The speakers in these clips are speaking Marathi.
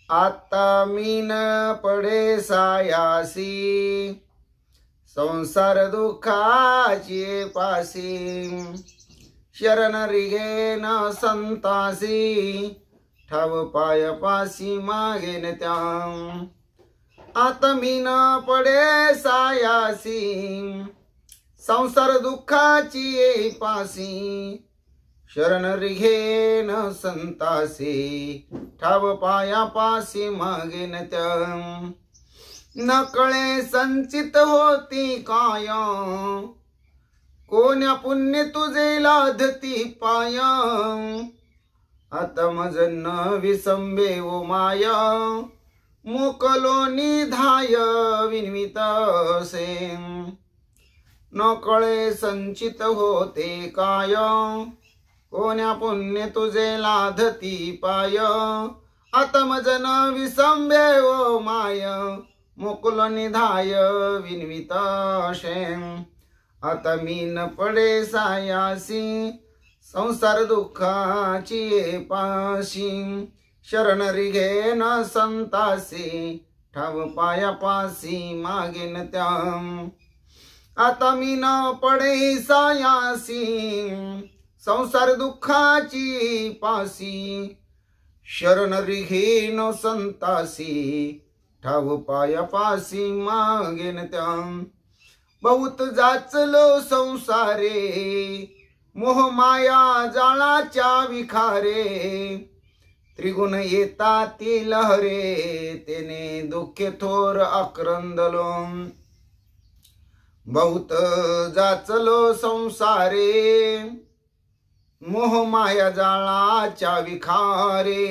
आता मीन पडे सायासी संसार दुःखाची पासी शरण रिघेन संतासी ठाव पाय पासी मागेन त्या आता मीन पडे सायासी संसार दुःखाची पासी शरण रिघेन संतासी ठाव पाया पासी मागेन त्या नकळे संचित होती काय कोण्या पुण्य तुझे लाधती पाय आता मज न विसंबे ओ माय मोकलो निधाय विनवित से नकळे संचित होते काय कोण्या पुण्य तुझे लाधती पाय आता मज न विसंबे ओ माय मोकुल निधाय विनवित शेम आता मीन पडे सायासी संसार दुःखाची पाशी शरण रिघेन संतासी ठाव पाया पासी मागेन त्या आता मीन पडे सायासी संसार दुःखाची पासी शरण रिघेन संतासी ठाव पाया पासी मागेन त्या बहुत जाचलो संसारे मोह माया जाळाच्या विखारे त्रिगुण येताती लहरे तेने दुःखे थोर आक्रंदलो बहुत जाचलो संसारे मोह माया जाळाच्या विखारे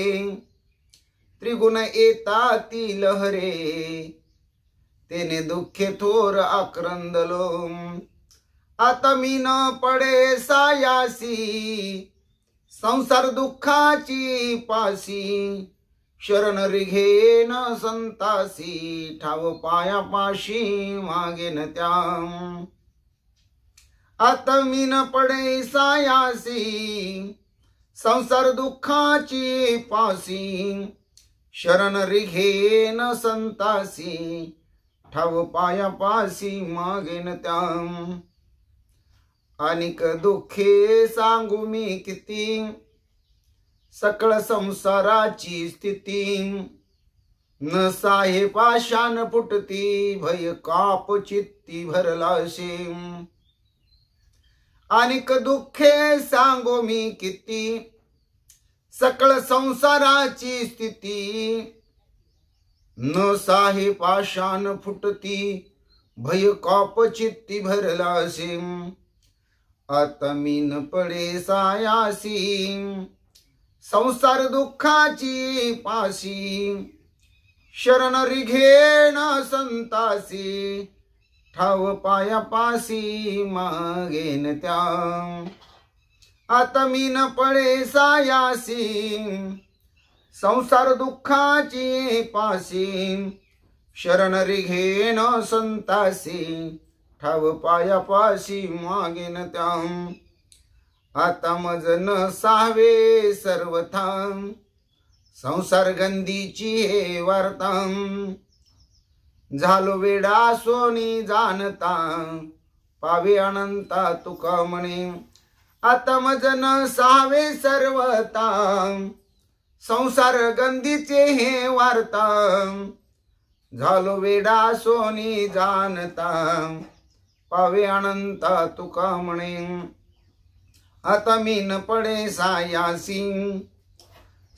त्रिगुण येताती लहरे तेने दुःखे थोर आक्रंदलो आता मीन पडे सायासी संसार दुःखाची पासी शरण रिघेन संतासी ठाव पाया पाशी मागेन त्या आता मीन पडे सायासी संसार दुःखाची पासी शरण रिघेन संतासी ठाव पाया पासी मागेन त्या अनिक दुःखे सांगू मी किती सकळ संसाराची स्थिती न साहे पाशान फुटती भय काप चित्ती भरलाशे अनिक दुःखे सांगू मी किती सकळ संसाराची स्थिती न साहे पाशान फुटती भय काप चित्ती भरलाशे आता मीन पडे सायासी संसार दुःखाची पाशी शरण रिघेन संतासी ठाव पाया पासी मागेन त्या आता मीन पडे सायासी संसार दुःखाची पासी शरण रिघेन संतासी ठाव पाया पाशी मागेन त्या आता मज न सावे सर्वथा संसार गंधीची हे वार्ता झालो वेडा सोनी जानता पावे अनंता तुका म्हणे आता मज न सावे सर्वता संसार गंधीचे हे वार्ता झालो वेडा सोनी जाणता पावे अनंता तुका म्हणे आता मी न पडे सायासी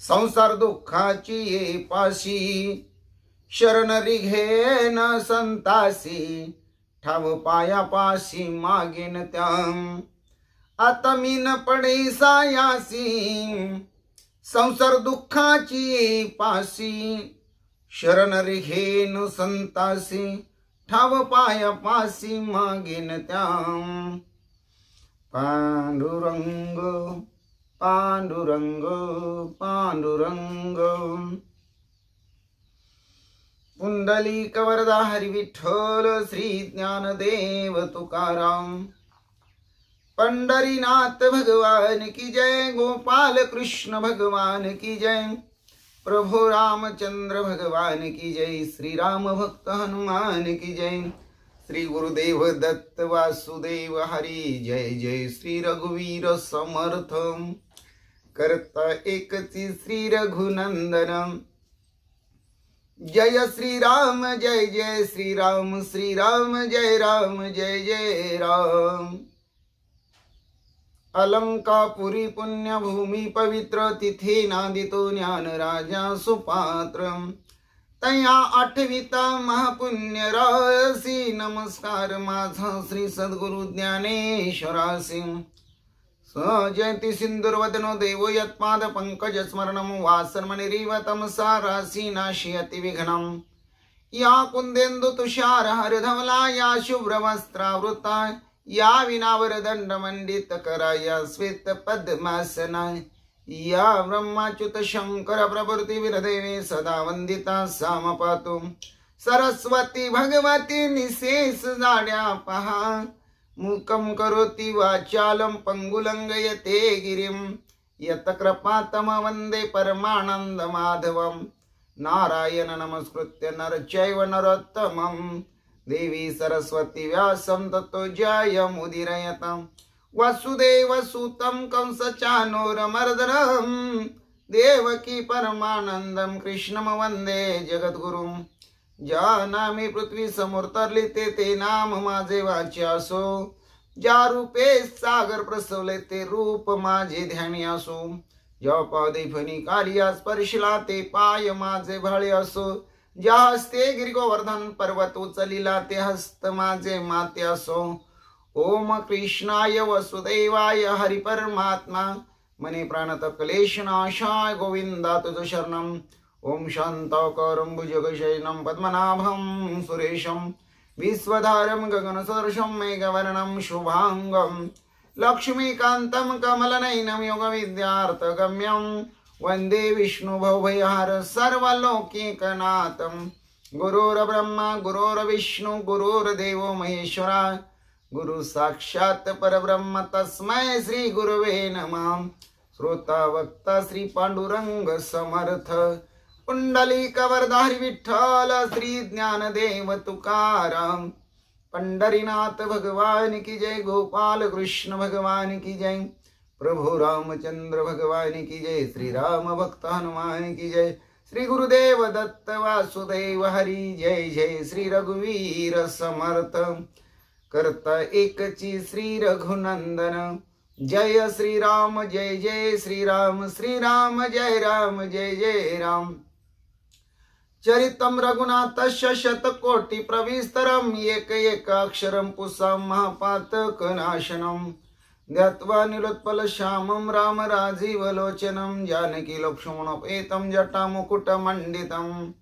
संसार दुःखाची ये पाशी शरण रिघे न संतासी ठाव पायापाशी मागेन त्या आता मी न पडे सायासी संसार दुःखाची ये पाशी शरण रिघे न संतासी ठाव पायापाशी मागेन त्या पांडुरंग पांडुरंग पांडुरंग पुंडलिक वरदा हरी विठ्ठल श्री ज्ञानदेव तुकाराम पंढरीनाथ भगवान की जय गोपाल कृष्ण भगवान की जय प्रभु रामचंद्र भगवान की जय श्री राम भक्त हनुमान की जय श्री गुरुदेव दत्त वासुदेव हरी जय जय श्री रघुवीर समर्थ करता एकची श्री रघुनंदन जय श्री राम जय जय श्री राम जय राम जय जय राम अलंकापुरी पुण्यभूमि पवित्र तिथे नांदितो ज्ञान राजा सुपात्र तया आठविता महापुण्य रासी नमस्कार माझा श्री सद्गुरु ज्ञानेश्वरासी जयंती सिंदूरवदनो देवो यत्पाद पंकज स्मरणम वासन्मनिरीवतम सारासी नाशयति विघ्नम या कुंदेन्दु तुषार हरधवला या शुभ्रवस्त्रावृता या विनावरदंड मंडित करा या श्वेत पद्मासना या ब्रह्माच्युत शंकर प्रभृति विरदेवे सदा वंदिता सामपातु सरस्वती भगवती निशेष जाड्या पहा मूकं करोति वाचालं पंगुलंगयते गिरिं यत कृपातम वंदे परमानंद माधवं नारायण नमस्कृत्य नर चैव नरोत्तमं देवी सरस्वती व्यासं ततो जयमुदीरयतं वसुदेव सुतं कंसचानूरमर्दनं देवकी परमानंदं कृष्णं वंदे जगद्गुरुं जानामि पृथ्वी समोर तरली ते नाम माझे वाच्यासो ज्या रूपे सागर प्रसवले ते रूप माझे ध्यानी असो ज्या पादे फणी कार्या स्पर्शला ते पाय माझे भाळे असो ज्या हस्ते गिरिगोवर्धन पर्वत उचलिला ते हस्त माझे माते असो ओम कृष्णाय वसुदेवाय हरि परमात्मा मने प्राणत क्लेशनाशाय गोविंदा तुझ शरणम ओम शांताकारं भुजगशयनं पद्मनाभं सुरेशं विश्वधारं गगनसदृशं मेघवर्णं शुभांगं लक्ष्मीकान्तं कमलनयनं योगविद्यार्थगम्यं वन्दे विष्णुभवभयहर सर्वलोकैकनाथं गुरुर्ब्रह्मा गुरुर्विष्णु गुरुर्देवो महेश्वरा गुरु साक्षात् परब्रह्म तस्मै श्री गुरुवे नमः श्रोता वक्ता श्री पांडुरंग समर्थ पुंडलिक वरदारी विठ्ठल श्री ज्ञानदेव तुकाराम पंढरीनाथ भगवान की जय गोपाल कृष्ण भगवान की जय प्रभु रामचंद्र भगवान की जय श्री राम भक्त हनुमान की जय श्री गुरुदेव दत्त वासुदेव हरी जय जय श्री रघुवीर समर्थ करता एकची श्री रघुनंदन जय श्री राम जय जय श्री राम जय राम जय जय राम चरितम रघुनाथस्य शतकोटि प्रविस्तरम एक एक अक्षरम पुसम महापातक नाशनम ध्यात्वा निलोत्पल श्यामम राम राजीवलोचनम जानकी लक्ष्मणोपेतम जटा मुकुट मंडितम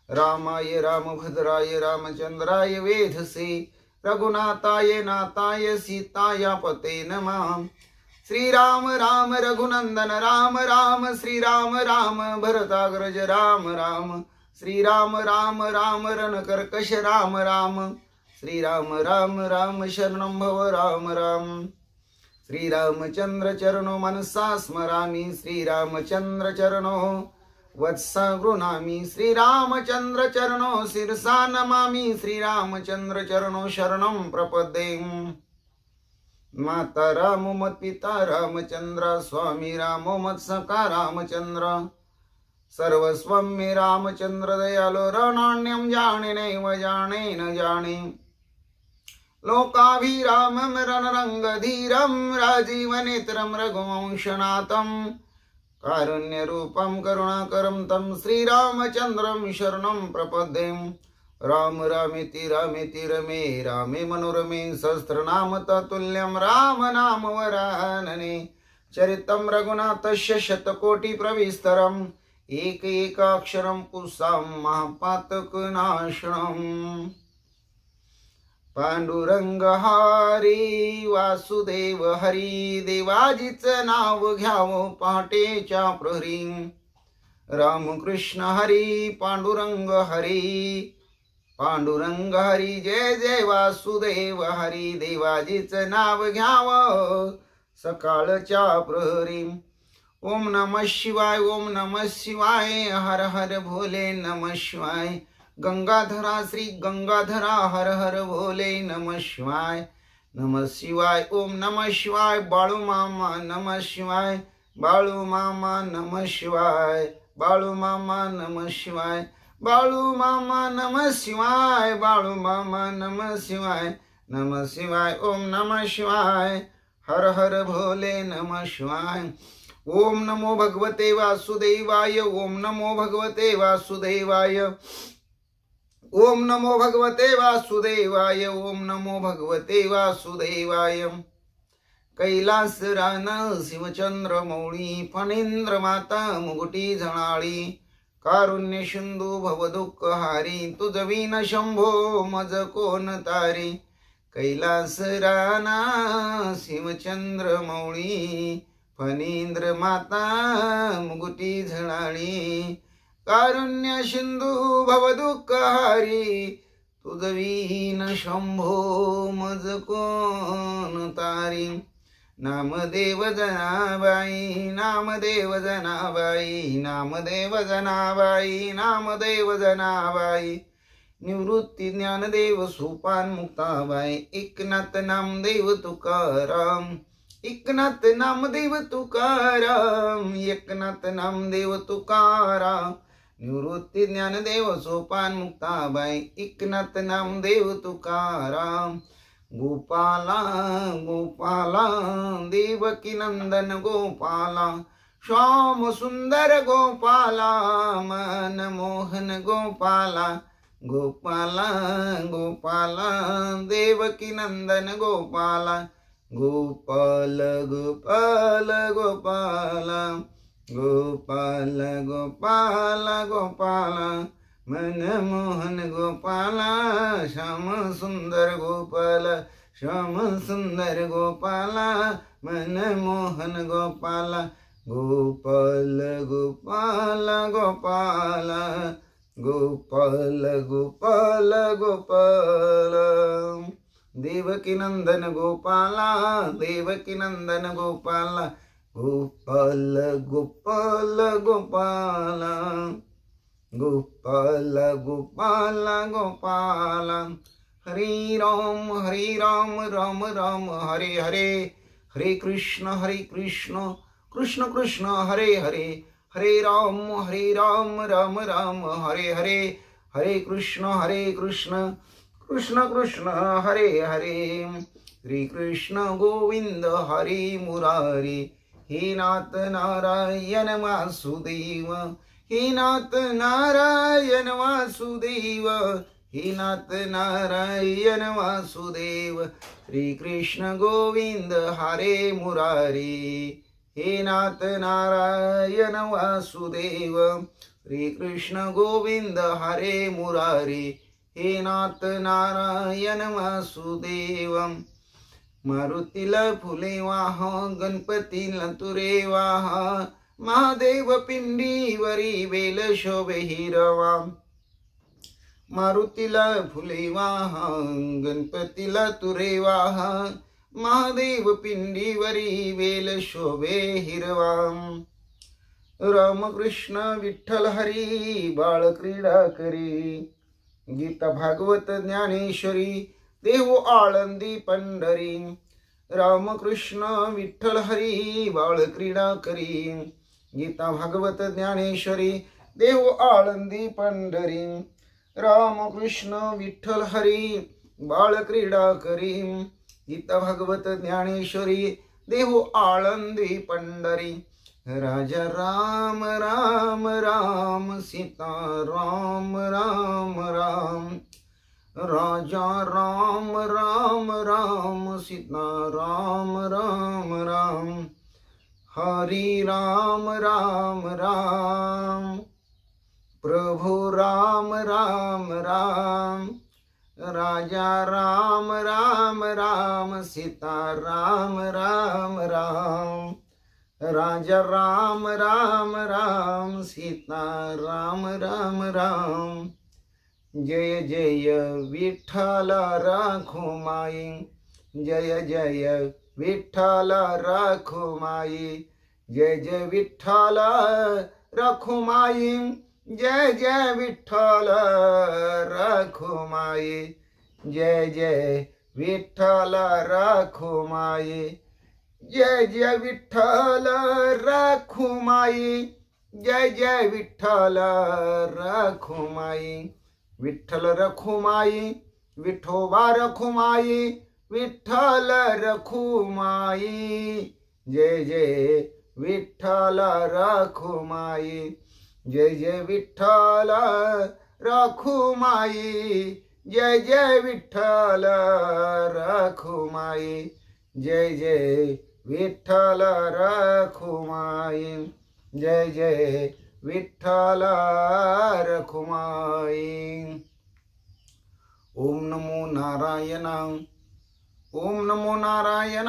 रामाय रामभद्राय रामचंद्राय वेधसे रघुनाथाय नाथाय सीताय पते नमः श्री राम राम रघुनंदन राम राम श्री राम राम भरताग्रज राम राम श्री राम राम राम रणकर्कश राम राम श्री राम राम राम शरणं भव राम राम श्री रामचंद्र चरणो मनसा स्मरामि श्री रामचंद्र चरणो वत्सा गृह्णामि श्री रामचंद्र चरणो शिरसा नमामि श्री रामचंद्र चरणो शरणं प्रपद्ये माता रामो मत पिता रामचंद्र स्वामी रामो मत सखा रामचंद्र सर्वस्वं मे रामचंद्र दयालो रणान्यं जाने नैव जाने न जाने लोकाभिरामं रणरंगधीरं राजीवनेत्रं रघुवंशनाथं कारुण्यरूपं करुणाकरं तं श्रीरामचन्द्रं शरणं प्रपद्ये राम रामेति रामेति रमे रामे मनोरमे सहस्रनाम तत्तुल्यं राम नाम वरानने चरितं रघुनाथस्य शतकोटि प्रविस्तरम् एकैकाक्षरं पुंसां महापातकनाशनम् पांडुरंग हरी वासुदेव हरी देवाजीचं नाव घ्यावं पहाटेच्या प्रहरी रामकृष्ण हरी पांडुरंग हरी पांडुरंग हरी जय जय वासुदेव हरी देवाजीचं नाव घ्यावं सकाळच्या प्रहरी ओम नमः शिवाय ओम नमः शिवाय हर हर भोले नमः शिवाय गंगाधरा श्री गंगाधरा हर हर भोले नमः शिवाय नमः शिवाय ओम नमः शिवाय बाळू मामा नमः शिवाय बाळू मामा नमः शिवाय बाळू मामा नमः शिवाय बाळू मामा नमः शिवाय बाळू मामा नमः शिवाय ओम नमः शिवाय हर हर भोले नमः शिवाय ओम नमो भगवते वासुदेवाय ओम नमो भगवते वासुदेवाय ओम नमो भगवते वासुदेवाय ओम नमो भगवते वासुदेवाय कैलास रान शिवचंद्र मौळी फणेंद्र माता मुगुटी झणाळी कारुण्य सिंधू भवदुःख हारी तुझ विन शंभो मज कोण तारी कैलास राना शिवचंद्र मौळी फणेंद्र माता मुगुटी झणाळी कारुण्य सिंधू भवदुःख हारी तुझ विन शंभो मज कोण तारी नामदेव जनाबाई नामदेव जनाबाई नामदेव जनाबाई नामदेव जनाबाई निवृत्ती ज्ञानदेव सोपान मुक्ताबाई एकनाथ नामदेव तुकाराम एकनाथ नामदेव तुकाराम एकनाथ नामदेव तुकाराम निवृत्ती ज्ञानदेव सोपान मुक्ताबाई एकनाथ नामदेव तुकाराम गोपाला गोपाला देवकी नंदन गोपाला श्याम सुंदर गोपाला मन मोहन गोपाला गोपाला गोपाला देवकी नंदन गोपाला गोपाल गोपाल गोपाला गोपाल गोपाल गोपाला मन मोहन गोपाला श्याम सुंदर गोपाला श्याम सुंदर गोपाला मन मोहन गोपाला गोपाल गोपाल गोपाला गोपाल गोपाल गोपाला देवकी नंदन गोपाला देवकी नंदन गोपाला गोपाल गोपाल गोपाला गोपाल गोपाल गोपाल हरे राम राम राम हरे हरे हरे कृष्ण कृष्ण कृष्ण हरे हरे हरे राम राम राम हरे हरे हरे कृष्ण कृष्ण कृष्ण हरे हरे श्री कृष्ण गोविंद हरे मुरारी हे नाथ नारायण वासुदेव हे नाथ नारायण वासुदेव हे नाथ नारायण वासुदेव श्री कृष्ण गोविंद हरे मुरारी हे नाथ नारायण वासुदेव श्री कृष्ण गोविंद हरे मुरारी हे नाथ नारायण वासुदेव मारुतीला फुले वाह गणपतीला तुरे वाह महादेव पिंडीवरी वेल शोभे हिरवा मारुतीला फुले वाह गणपतीला तुरे वाह महादेव पिंडीवरी वेल शोभे हिरवा रामकृष्ण विठ्ठल हरी बाळ क्रीडा करी गीता भागवत ज्ञानेश्वरी देव आळंदी पंढरी रामकृष्ण विठ्ठल हरी बाळ क्रीडा करी गीता भागवत ज्ञानेश्वरी देव आळंदी पंढरी, रामकृष्ण विठ्ठल हरी बाळ क्रीडा करी, गीता भागवत ज्ञानेश्वरी देव आळंदी पंढरी, राजा राम राम राम सीता राम राम राम, राजा राम राम राम सीता राम राम राम, हरि राम राम राम, प्रभु राम राम राम, राजा राम राम राम सीता राम राम राम, राजा राम राम राम सीता राम राम राम, जय जय विठ्ठल रखुमाई, जय जय विठ्ठल रखुमाई, जय जय विठ्ठल रखुमाई, जय जय विठ्ठल रखुमाई, जय जय विठ्ठल रखुमाई, जय जय विठ्ठल रखुमाई, जय जय विठ्ठल रखुमाई, विठ्ठल रखुमाई, विठोबा रखुमाई, विठ्ठल रखुमाई, जय जय विठ्ठल रखुमाई, जय जय विठ्ठल रखुमाई, जय जय विठ्ठल रखुमाई, जय जय विठ्ठल रखुमाई, जय जय विठ्ठल रखुमाई। ओम नमो नारायण, ओम नमो नारायण,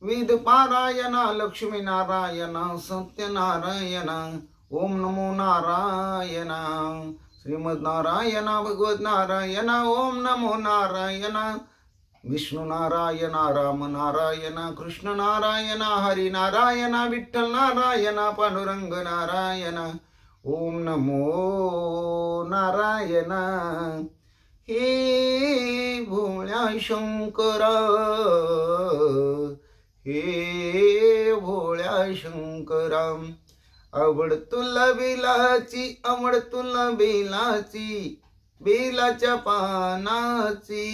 वेद पारायण लक्ष्मी नारायण सत्यनारायण, ओम नमो नारायण, श्रीमद नारायण भगवत नारायण, ओम नमो नारायण, विष्णु नारायण, राम नारायण, कृष्ण नारायण, हरि नारायण, विठ्ठल नारायण, पांडुरंग नारायण, ओम नमो नारायण। हे भोळ्या शंकरा, हे भोळ्या शंकरा, आवड तुला बेलाची, आवड तुला बेलाची, बेलाच्या पानाची,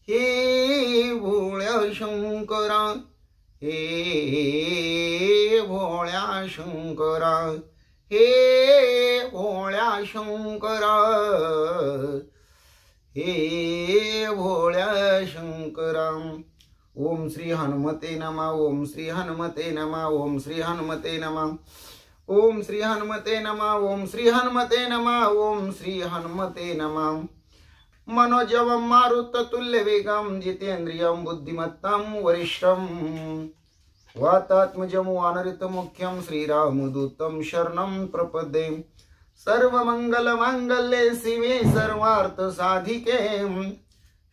हे भोळ्या शंकरा, हे भोळ्या शंकरा, हे भोळ्या शंकरा, हे भोळ्या शंकरा। ओम श्री हनुमते नमः, ओम श्री हनुमते नमः, ओम श्री हनुमते नमः, ओम श्री हनुमते नमः, ओम श्री हनुमते नमः, ओम श्री हनुमते नमः। मनोजवं मारुततुल्य वेगं जितेन्द्रियं बुद्धिमत्तं वरिष्ठं, वातात्मजं वानरयुतमुख्यं श्रीरामदूतं शरणं प्रपद्ये। सर्वमंगलमांगल्ये शिवे सर्वार्थसाधिके,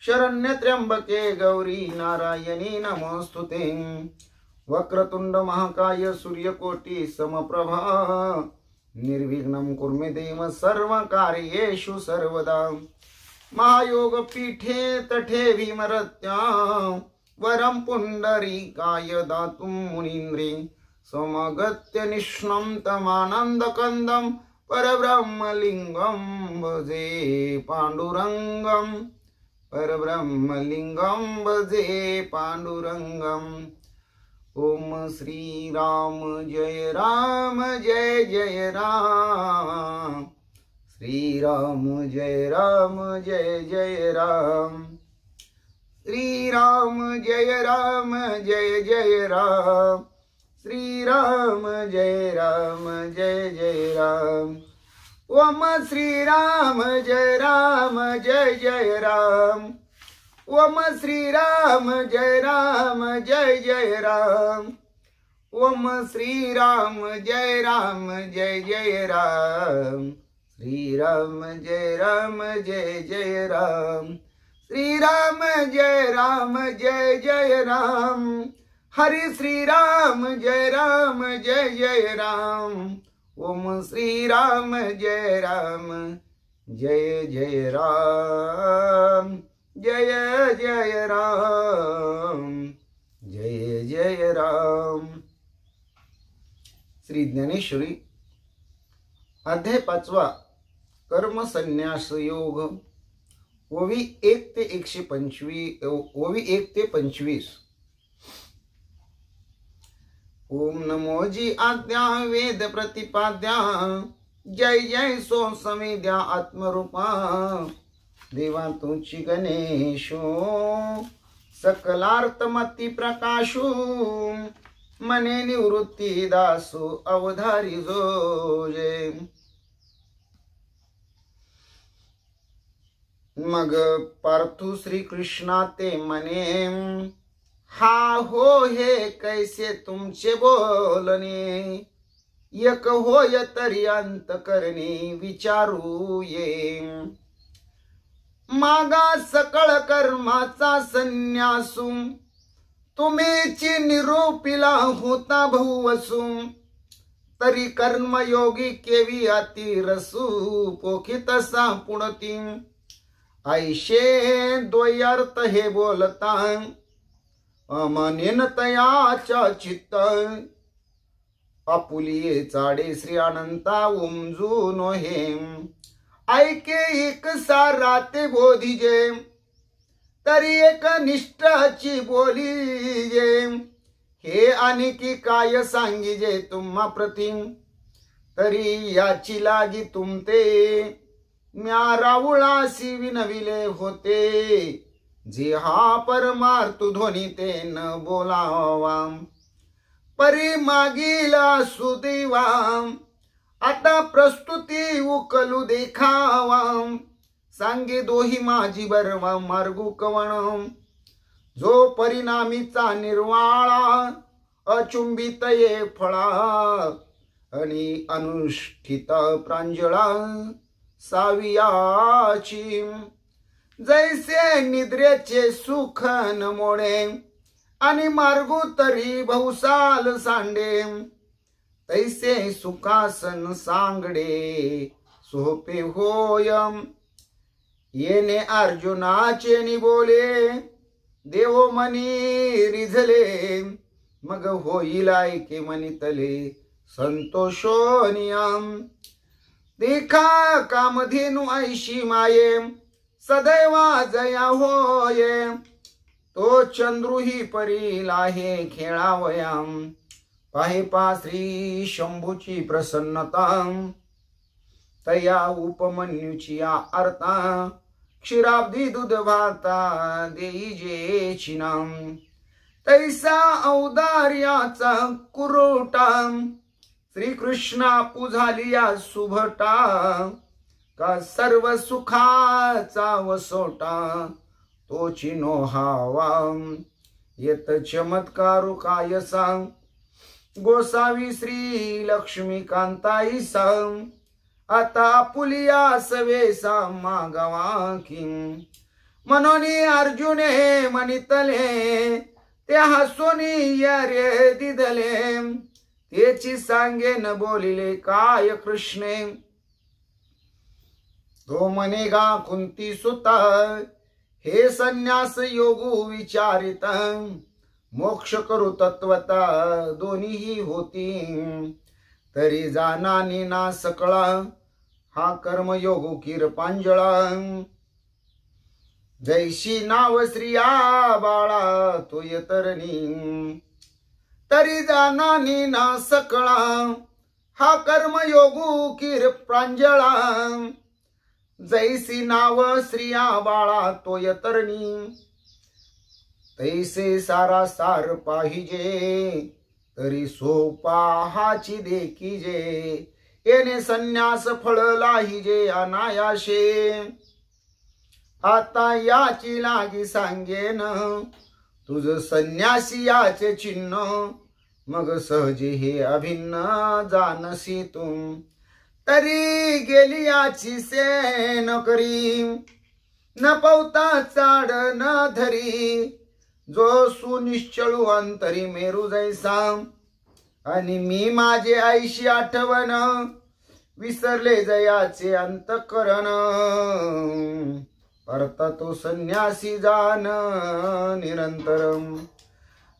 शरण्यत्र्यंबके गौरी नारायणी नमोस्तुते। वक्रतुंड महाकाय सूर्यकोटि समप्रभा, निर्विघ्नं कुरु मे देव सर्वकार्येषु सर्वदा। महायोग पीठे तठे भीमरत्या, वरं पुंडरीकाय दातुं मुनीन्द्रे। समगत्य निष्णं तमानन्दकन्दं, परब्रह्मलिङ्गं भजे पाण्डुरङ्गं, परब्रह्मलिङ्गं भजे पाण्डुरङ्गम्। ओम श्री राम जय राम, जय जय राम, श्री राम जय राम, जय जय राम, श्री राम जय राम, जय जय राम, श्री राम जय राम, जय जय राम। ओम श्री राम जय राम, जय जय राम, ओम श्री राम जय राम, जय जय राम, ओम श्री राम जय राम, जय जय राम, श्री राम जय राम, जय जय राम, श्री राम जय राम, जय जय राम, हरि श्री राम जय राम, जय जय राम, ओम श्री राम जय राम, जय जय राम, जय जय राम, जय जय राम। श्री ज्ञानेश्वरी अध्याय 5 कर्म संन्यास योग ओवी 1 ते 125 ओवी 1 ते 25। ओम नमो जी आद्या वेद प्रतिपाद्या जय जय सो समेद्या आत्मरूपा देवा तुझी गणेशो सकलार्थमती प्रकाशो मने निवृत्ती दासो अवधारी जो जय। मग पार्थु श्री कृष्णा ते मने हा हो हे कैसे तुमचे बोलणे एक होय तरी अंत करणे विचारू ये। मागा सकळ कर्माचा संन्यासू तुम्हीची निरूपिला होता भुवसू तरी कर्मयोगी केवी अति रसू पोखितसा पुणती ऐशे द्वयर्थ हे बोलता अमनेन तयाच्या चित्त आपुलिये चाडे श्री अनंता उमजून हे ऐके एक सारा ते बोधिजे तरी एक निष्ठाची बोलीजे हे आणखी काय सांगिजे तुम्हा प्रतिम तरी याची लागी तुमते म्या रावळासी विनविले होते जे हा परमार्थ ध्वनी ते न बोलावा परी मागीला सुदेवा आता प्रस्तुती उकलू देखावा सांगे दोही माझी बरवा मार्गू कवण जो परिणामीचा निर्वाळा अचुंबित ये फळा आणि अनुष्ठित प्रांजळा सावियाची जैसे निद्रेचे सुख न मोडे आणि मार्गू तरी बहुसाल सांडे तैसे सुखासन सांगडे सोपे होय येणे अर्जुनाचे निबोले देव मनी रिझले मग होईल ऐके मनितले संतोषोनियम देखा कामधेनु ऐशी माये सदैवा जया होये तो चंद्रुही परील आहे खेळावयाम पाहे पा श्री शंभूची प्रसन्नता तया उपमन्यूची अर्था क्षीराब्दी दूध भाता देईजे चिनाम तैसा औदार्याचा कुरोटा श्री कृष्णा पुझालिया सुभटा का सर्व सुखाचा वसोटा तो चिनो हावा येत चमत्कारू काय सांग गोसावी श्री लक्ष्मीकांताई सांग आता पुलिया सवेसा मागावा किंग मनोनी अर्जुने मनितले ते हसोनी यारे दिदले तेची सांगे न बोलिले काय कृष्णे तो मनेगा कुंती सुता हे संन्यास योगू विचारित मोक्ष करू तत्वता दोन्ही होती तरी जानानी ना सकळा हा कर्मयोगू किरपांजळा जैशी नाव स्त्रिया बाळा तो यतरणी तरी जानानी ना सकळा हा कर्मयोगू किरप्रांजळा जैसी नाव स्त्रिया बाळा तो यतरणी तैसे सारा सार पाहिजे तरी सोपा हाची देखीजे येणे संन्यास फळ लाहिजे अनायाशे आता याची लागी सांगेन तुझ संन्यासी याचे चिन्ह मग सहजे हे अभिन्न जानसी तू तरी गेली याची से न करी न पवता चाड न धरी जो सुनिश्चळू अंतरी मेरू जैसा आणि मी माझे आईशी आठवण विसरले जयाचे अंतःकरण परता तो संन्यासी जान निरंतरम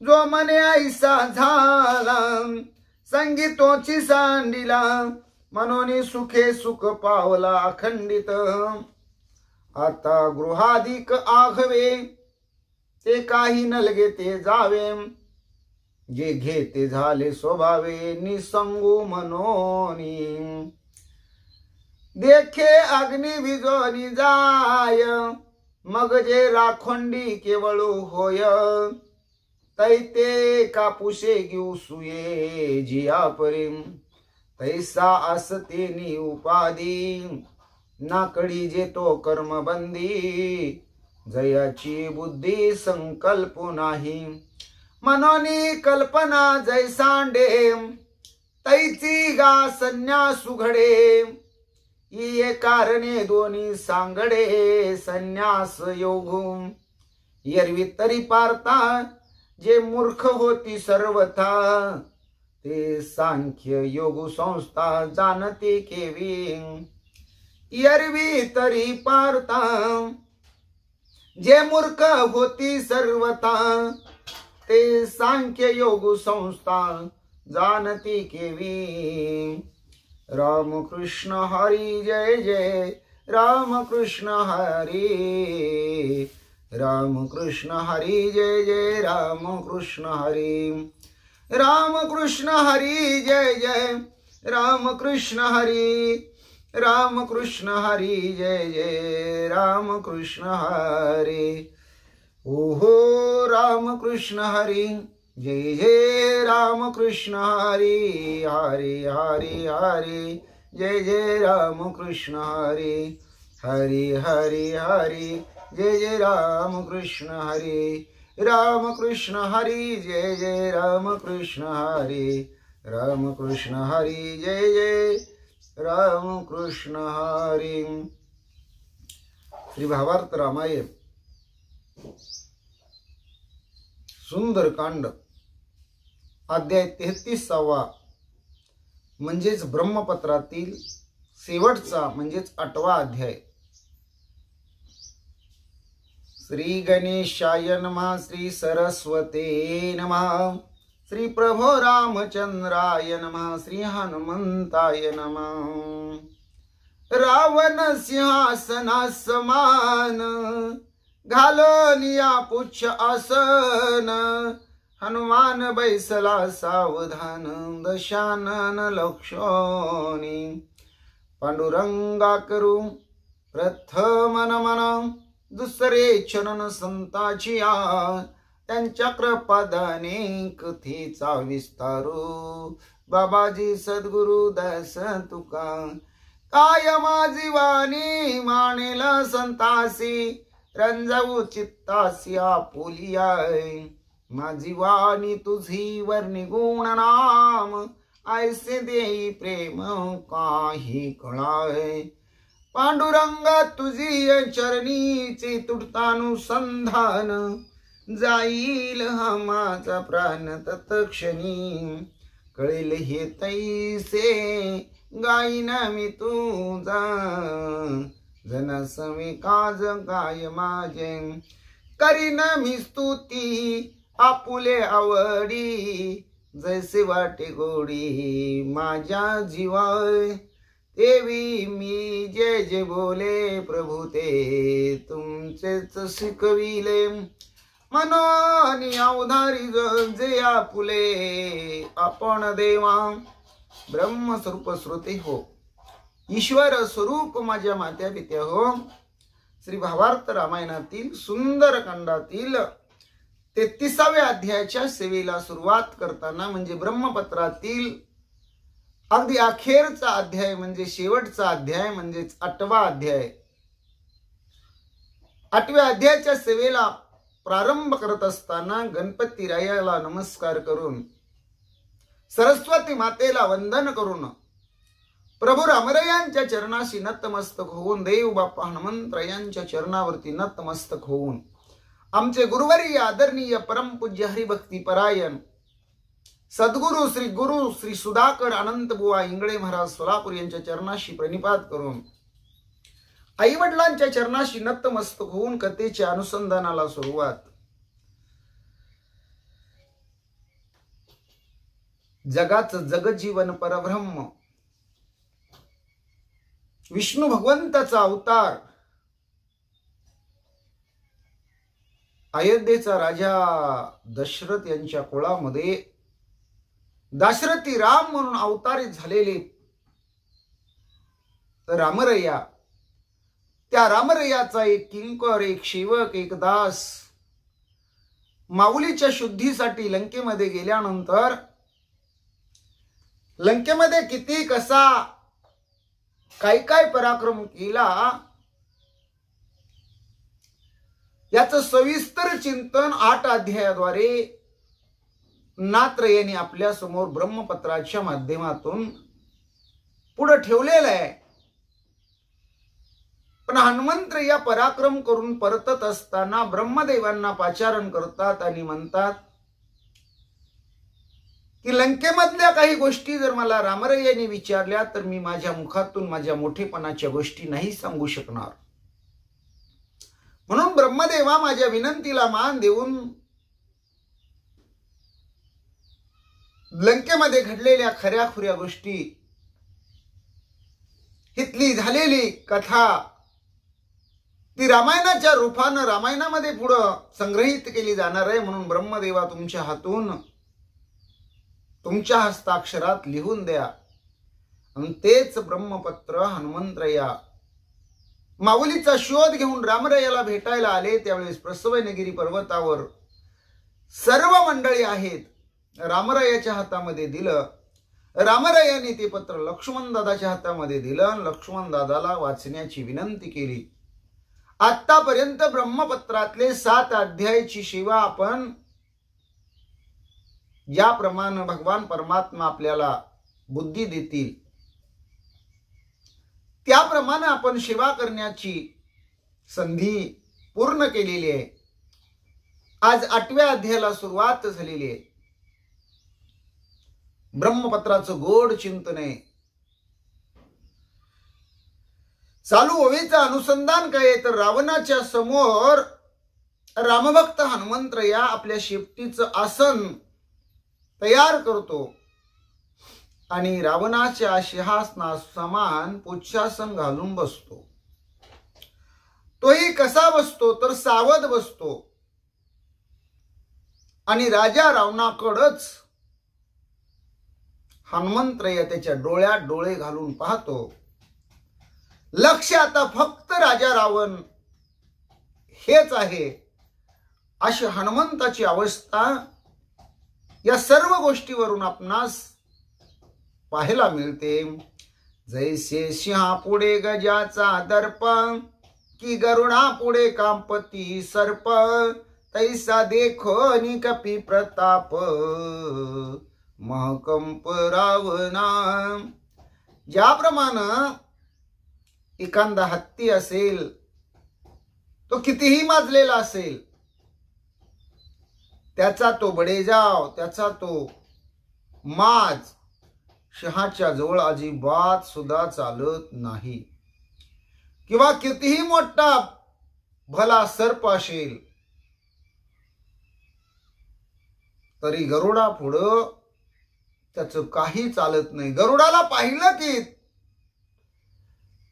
जो मने ऐसा झाला संगीतोची सांडिला मनोनी सुखे सुख पावला अखंडित आता गृहाधिक आघवे ते काही नलगे ते जावे जे घेते झाले स्वभावे निसंगू मनोनी देखे अग्नि विजोनी जाय मग जे राखोंडी केवळू होय तैते कापुसे घेऊ सुये जिया परीम तैसा असतेनी उपाधी नाकडी जे तो कर्मबंदी जयाची बुद्धी संकल्प नाही मनोनी कल्पना जैसांडे तैची गा संन्यास उघडे ये कारणे दोन्ही सांगडे संन्यास योगू एरवी तरी पारता जे मूर्ख होती सर्वथा ते सांख्य योग संस्था जाणते केवी एरवी तरी पारता जे मूर्ख होती सर्वथा ते सांख्य योग संस्था जानती केवी राम कृष्ण हरी जय जय राम कृष्ण हरी राम कृष्ण हरी जय जय राम कृष्ण हरी राम कृष्ण हरी जय जय राम कृष्ण हरी राम कृष्ण हरी जय जय राम कृष्ण हरी ओहो राम कृष्ण हरी जय जय राम कृष्ण हरी हरे हरे हरे जय जय राम कृष्ण हरी हरे हरे हरे जय जय राम कृष्ण हरी राम कृष्ण हरी जय जय राम कृष्ण हरी राम कृष्ण हरी जय जय राम कृष्ण हरी। श्री भावार्थ रामायण सुंदरकांड अध्याय 33 म्हणजेच ब्रह्मपत्रातील शेवटचा म्हणजेच 8वा अध्याय। श्री गणेशाय नमः श्री सरस्वते नमः श्री प्रभो रामचंद्राय नमः श्री हनुमंताय नमः। रावण सिंहासनासमान घालोनिया पुच्छ आसन हनुमान बैसला सावधान दशानन लक्षोनी पांडुरंगा करू प्रथम मन दुसरे चरण संताची त्यांच्या कृपादाने कथेचा विस्तारू बाबाजी सद्गुरु दास तुका काय माझी वाणी मानेला संतासी रंजवू चित्तासी आपुलियाय माझी वाणी तुझी वर्णी गुण नाम ऐसे देई प्रेम काही कळाय पांडुरंग तुझी चरणीचे तुटतानुसंधान जाईल हा माझा प्राण तत्क्षणी कळेल हे तैसे गाईना मी तुझा जन समी काज गाय माझे करीन मी स्तुती आपुले आवडी जैसे वाटे गोडी माझ्या जीवाय देवी मी जय जय बोले प्रभू ते तुमचेच शिकविले मनोनी अवधारी जे आपुले आपण देवा ब्रह्मस्वरूप श्रोते हो ईश्वर स्वरूप माझ्या मात्या पित्या हो। श्री भावार्थ रामायणातील सुंदरकांडातील 33व्या अध्यायाच्या सेवेला सुरुवात करताना म्हणजे ब्रह्मपत्रातील अगदी अखेरचा अध्याय म्हणजे शेवटचा अध्याय म्हणजेच 8वा अध्याय 8व्या अध्यायाच्या सेवेला प्रारंभ करत असताना गणपती रायाला नमस्कार करून सरस्वती मातेला वंदन करून प्रभू रामरायांच्या चरणाशी नतमस्तक होऊन देव बाप्पा हनुमंतरायांच्या चरणावरती नतमस्तक होऊन आमचे गुरुवर्य आदरणीय परमपूज्य हरिभक्ती परायण सद्गुरु श्री सुधाकर अनंत बुवा इंगळे महाराज सोलापूर यांच्या चरणाशी प्रणिपात करून आई वडिलांच्या चरणाशी नतमस्तक होऊन कथेच्या अनुसंधानाला सुरुवात। जगाचं जगजीवन परब्रह्म विष्णू भगवंताचा अवतार अयोध्येचा राजा दशरथ यांच्या कुळामध्ये दाशरथी राम म्हणून अवतारित झालेले रामरैया, त्या रामरैयाचा एक किंकर, एक सेवक, एक दास माऊलीच्या शुद्धीसाठी लंकेमध्ये गेल्यानंतर लंकेमध्ये किती कसा काय पराक्रम केला याचं सविस्तर चिंतन 8 अध्यायाद्वारे नात्र यांनी आपल्या समोर ब्रह्मपत्राच्या माध्यमातून पुढे ठेवलेलं आहे. पण हनुमंत या पराक्रम करून परतत असताना ब्रह्मदेवांना पाचारण करतात आणि म्हणतात की लंकेमधल्या काही गोष्टी जर मला रामरैयाने विचारल्या तर मी माझ्या मुखातून माझ्या मोठेपणाच्या गोष्टी नाही सांगू शकणार. म्हणून ब्रह्मदेवा माझ्या विनंतीला मान देऊन लंकेमध्ये घडलेल्या खऱ्याखुऱ्या गोष्टी, हितली झालेली कथा ती रामायणाच्या रूपानं रामायणामध्ये पुढं संग्रहित केली जाणार आहे. म्हणून ब्रह्मदेवा तुमच्या हातून तुमच्या हस्ताक्षरात लिहून द्या. आणि तेच ब्रह्मपत्र हनुमंतरया माऊलीचा शोध घेऊन रामरैयाला भेटायला आले. त्यावेळेस प्रसवनगिरी पर्वतावर सर्व मंडळी आहेत. रामरैयाच्या हातामध्ये दिलं. रामरैयाने ते पत्र लक्ष्मण दादाच्या हातामध्ये दिलं. लक्ष्मण दादाला वाचण्याची विनंती केली. आतापर्यंत ब्रह्मपत्रातले 7 अध्यायाची सेवा आपण ज्याप्रमाणे भगवान परमात्मा आपल्याला बुद्धी देतील त्याप्रमाणे आपण सेवा करण्याची संधी पूर्ण केलेली आहे. आज 8व्या अध्यायाला सुरुवात झालेली आहे. ब्रह्मपत्राचं गोड चिंतन आहे. चालू ओवीचं अनुसंधान काय तर रावणाच्या समोर रामभक्त हनुमंतरया आपल्या शेपटीचं आसन तयार करतो आणि रावणाच्या सिंहासना समान पुच्छासन घालून बसतो. तोही कसा बसतो तर सावध बसतो आणि राजा रावणाकडच हनुमंतरया त्याच्या डोळ्यात डोळे घालून पाहतो. लक्ष आता फक्त राजा रावण हेच आहे अशी हनुमंताची अवस्था या सर्व गोष्टीवरून आपणास पाहायला मिळते. जैसे सिंहा पुढे गजाचा दर्प की गरुडा पुढे कांपती सर्प तैसा देखो नि कपी प्रताप महकंप रावणा. ज्याप्रमाणे एखादा हत्ती असेल तो कितीही माजलेला असेल त्याचा तो बडेजाव, त्याचा तो माज सिंहाच्या जवळ अजिबात सुद्धा चालत नाही. किंवा कितीही मोठा भला सर्प असेल तरी गरुडा पुढं त्याचं काही चालत नाही. गरुडाला पाहिलं की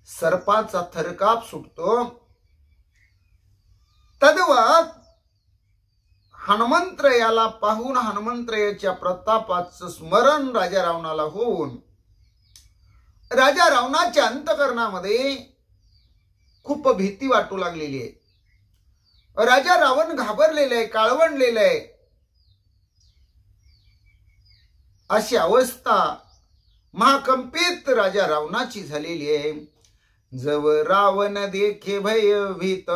सर्पाचा थरकाप सुटतो. तद्वत हनुमंतरयाला पाहून हनुमंतरयाच्या प्रतापाचं स्मरण राजा रावणाला होऊन राजा रावणाच्या अंतःकरणामध्ये खूप भीती वाटू लागलेली आहे. राजा रावण घाबरलेला आहे, काळवंडलेला आहे. अशी अवस्था महाकंपित राजा रावणाची झालेली आहे. जव रावण देखे भयभीत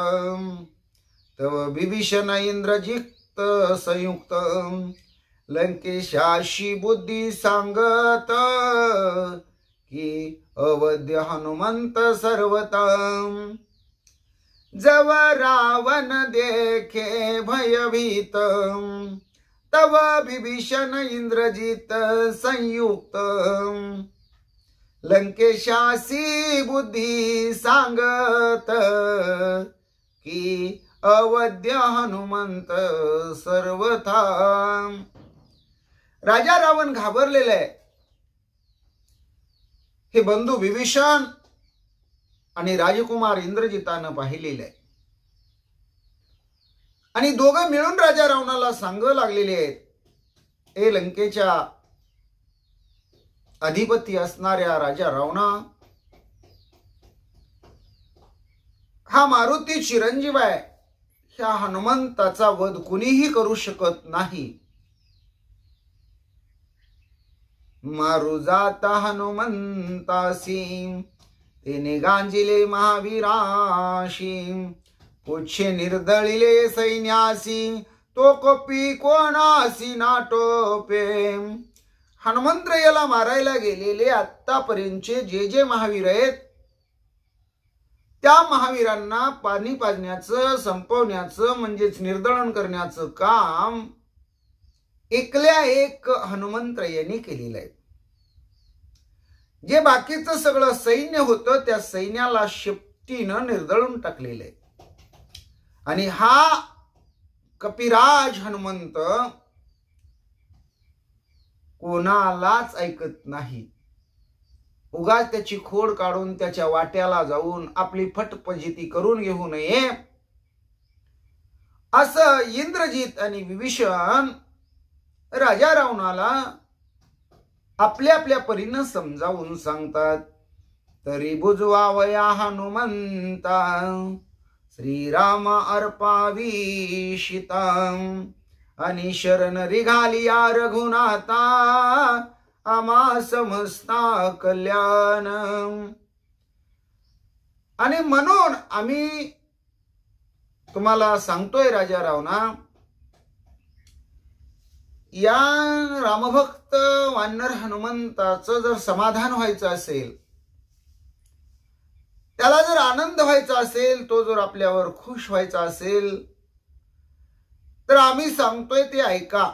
तव विभीषण इंद्रजित संयुक्त लंकेशाशी बुद्धी सांगत की अवध्य हनुमंत सर्वतम. जव रावण देखे भयभीत तव विभीषण इंद्रजित संयुक्त लंकेशासी बुद्धी सांगत की अवध्य हनुमंत सर्वथा. राजा रावण घाबरलेला आहे. हे बंधू विभीषण आणि राजकुमार इंद्रजितानं पाहिलेलं आहे. आणि दोघं मिळून राजा रावणाला सांगू लागलेले आहेत, ए लंकेच्या अधिपती असणाऱ्या राजा रावणा, हा मारुती चिरंजीव आहे. ह्या हनुमंताचा वध कुणीही करू शकत नाही. मारू जाता हनुमंतासी, तेने गांजिले महावीराशी, पुच्छे निर्दळिले सैन्यासी, तो कपी कोणासी नाटोपे. हनुमंतरायाला मारायला गेलेले आतापर्यंतचे जे महावीर आहेत, त्या महावीरांना पाणी पाजण्याचं, संपवण्याचं म्हणजेच निर्दळन करण्याचं काम एकल्या एक हनुमंतरायांनी केलेलं आहे. जे बाकीचं सगळं सैन्य होतं त्या सैन्याला शेपटीनं निर्दळून टाकलेलं आहे. आणि हा कपिराज हनुमंत कोणालाच ऐकत नाही. उगाच त्याची खोड काढून त्याच्या वाट्याला जाऊन आपली फटफजिती करून घेऊ नये असं इंद्रजित आणि विभीषण राजा रावणाला आपल्या आपल्या परीनं समजावून सांगतात. तरी बुजवावया हनुमंता, श्रीराम अर्पाविषिता, आणि शरण रिघालिया रघुनाथा, आमा समस्ता कल्याण. आणि म्हणून आम्ही तुम्हाला सांगतोय राजा रावणा, या रामभक्त वानर हनुमंताचं जर समाधान व्हायचं असेल, त्याला जर आनंद व्हायचा असेल, तो जर आपल्यावर खुश व्हायचा असेल, तर आम्ही सांगतोय ते ऐका.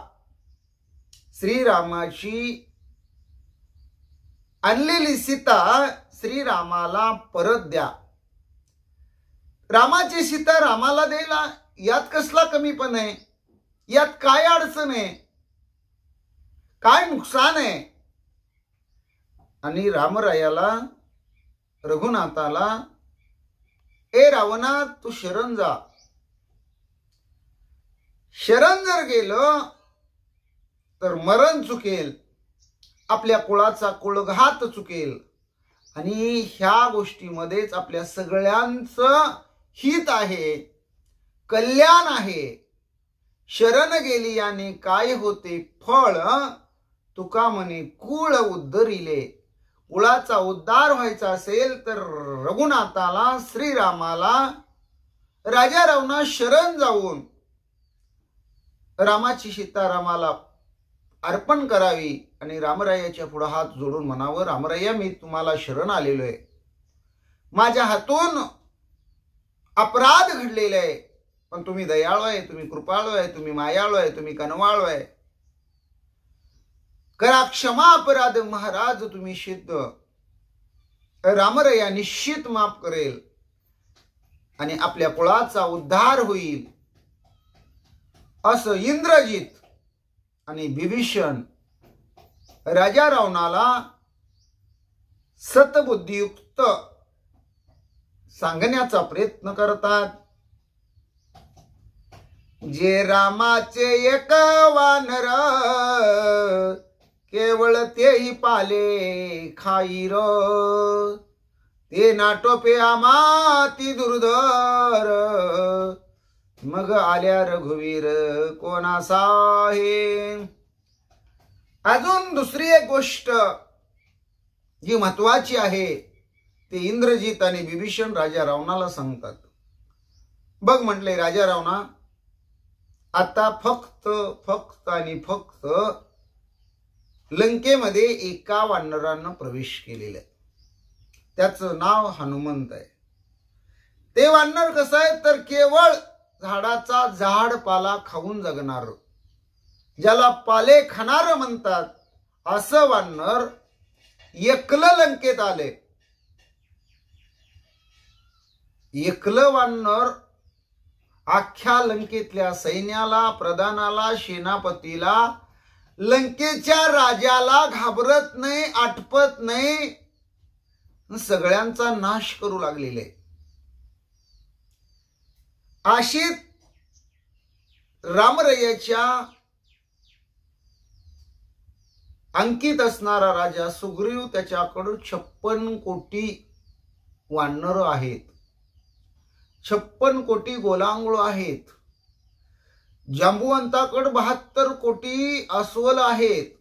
श्रीरामाची आणलेली सीता श्रीरामाला परत द्या. रामाची सीता रामाला द्यायला यात कसला कमीपण आहे? यात काय अडचण आहे? काय नुकसान आहे? आणि रामरायाला, रघुनाथाला, ए रावणा तू शरण जा. शरण जर गेलं तर मरण चुकेल, आपल्या कुळाचा कुळघात चुकेल, आणि ह्या गोष्टीमध्येच आपल्या सगळ्यांचं हित आहे, कल्याण आहे. शरण गेली याने काय होते फळ, तुका म्हणे कुळ उद्धरिले. कुळाचा उद्धार व्हायचा असेल तर रघुनाथाला, श्रीरामाला, राजा रावणा शरण जाऊन रामाची सीता रामाला अर्पण करावी आणि रामरायाच्या पुढे हात जोडून म्हणावं, रामराया मी तुम्हाला शरण आलेलो आहे. माझ्या हातून अपराध घडलेले आहे, पण तुम्ही दयाळू आहे, तुम्ही कृपाळू आहे, तुम्ही मायाळू आहे, तुम्ही कनवाळू आहे. करा क्षमा अपराध महाराज तुम्ही सिद्ध. रामराया निश्चित माफ करेल आणि आपल्या कुळाचा उद्धार होईल. असं इंद्रजित आणि विभीषण राजा रावणाला सतबुद्धियुक्त सांगण्याचा प्रयत्न करतात. जे रामाचे एक वानर, केवळ तेही पाले खाईर, ते नाटोपे आमाती दुर्धर, मग आल्या रघुवीर कोणासा आहे. अजून दुसरी एक गोष्ट जी महत्वाची आहे ते इंद्रजित आणि विभीषण राजा रावणाला सांगतात. बघ म्हटले राजा रावणा, आता फक्त आणि फक्त लंकेमध्ये एका वानरानं प्रवेश केलेला आहे. त्याचं नाव हनुमंत आहे. ते वानर कसं आहे तर केवळ झाडाचा झाड पाला खाऊन जगणार, ज्याला पाले खाणार म्हणतात, असं वानर एकलं लंकेत आले. एकलं वानर अख्ख्या लंकेतल्या सैन्याला, प्रधानाला, सेनापतीला लंकेच्या राजाला घाबरत नाही, आटपत नाही, सगळ्यांचा नाश करू लागलेले. अशीत रामरयाच्या अंकित असणारा राजा सुग्रीव, त्याच्याकडे 56 कोटी वानर आहेत, 56 कोटी गोलांगुळ आहेत. जांबुवंताकडे 72 कोटी अस्वल आहेत.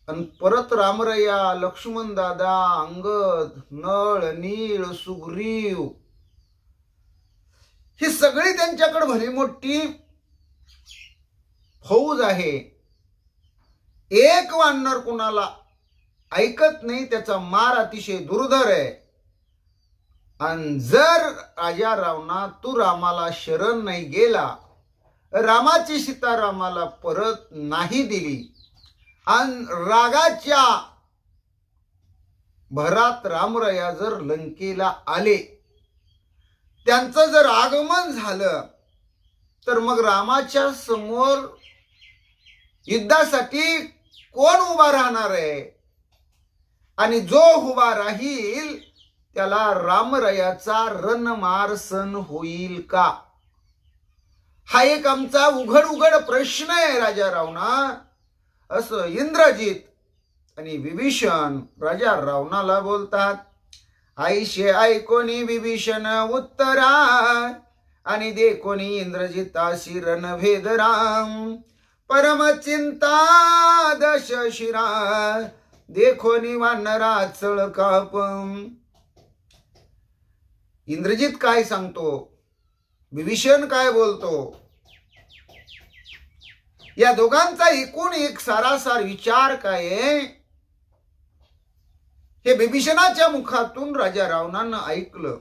आणि परत रामरया, लक्ष्मण दादा, अंगद, नळ, नीळ, सुग्रीव ही सगळी त्यांच्याकडे भली मोठी फौज आहे. एक वानर कुणाला ऐकत नाही, त्याचा मार अतिशय दुर्धर आहे. आणि जर राजा रावणा तू रामाला शरण नाही गेला, रामाची सीता रामाला परत नाही दिली आणि रागाच्या भरात रामरया जर लंकेला आले, त्यांचं जर आगमन झालं, तर मग रामाच्या समोर युद्धासाठी कोण उभा राहणार आहे? आणि जो उभा राहील त्याला रामरयाचा रणमार सहन होईल का? हा एक आमचा उघड प्रश्न आहे राजा रावणा. असं इंद्रजित आणि विभीषण राजा रावणाला बोलतात. आईशे ऐकोनी विभीषण उत्तरा, आणि देखोनी इंद्रजिताशी रणभेद राम. परम चिंता दश शिरा, देखोनी वानरा चळकाप. इंद्रजित काय सांगतो, विभीषण काय बोलतो, या दोघांचा एकूण एक सारासार विचार काय आहे हे विभीषणाच्या मुखातून राजा रावणानं ऐकलं.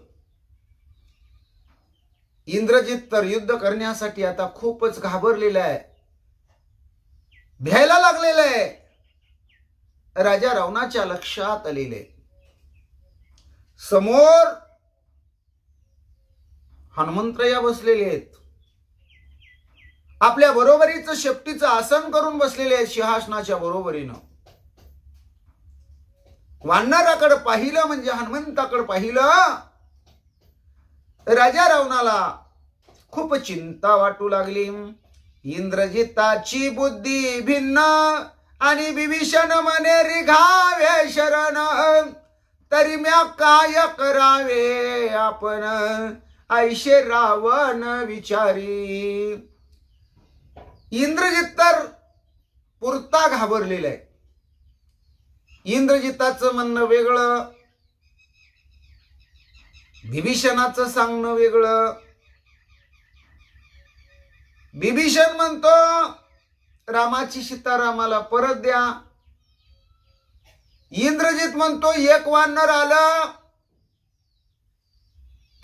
इंद्रजित तर युद्ध करण्यासाठी आता खूपच घाबरलेला आहे, भ्यायला लागलेला आहे. राजा रावणाच्या लक्षात आलेले समोर हनुमंतराया बसलेले आहेत, आपल्या बरोबरीचं शेपटीचं आसन करून बसलेले आहेत सिंहासनाच्या बरोबरीनं. वानराकडे पाहिलं म्हणजे हनुमंताकडे पाहिलं, राजा रावणाला खूप चिंता वाटू लागली. इंद्रजिताची बुद्धी भिन्न, आणि विभीषण मने रिघावे शरण. तरी म्या काय करावे आपण, ऐशे रावण विचारी. इंद्रजित तर पुरता घाबरलेला आहे. इंद्रजिताचं म्हणणं वेगळं, विभीषणाचं सांगणं वेगळं. विभीषण म्हणतो रामाची सीता रामाला परत द्या. इंद्रजित म्हणतो एक वानर आलं,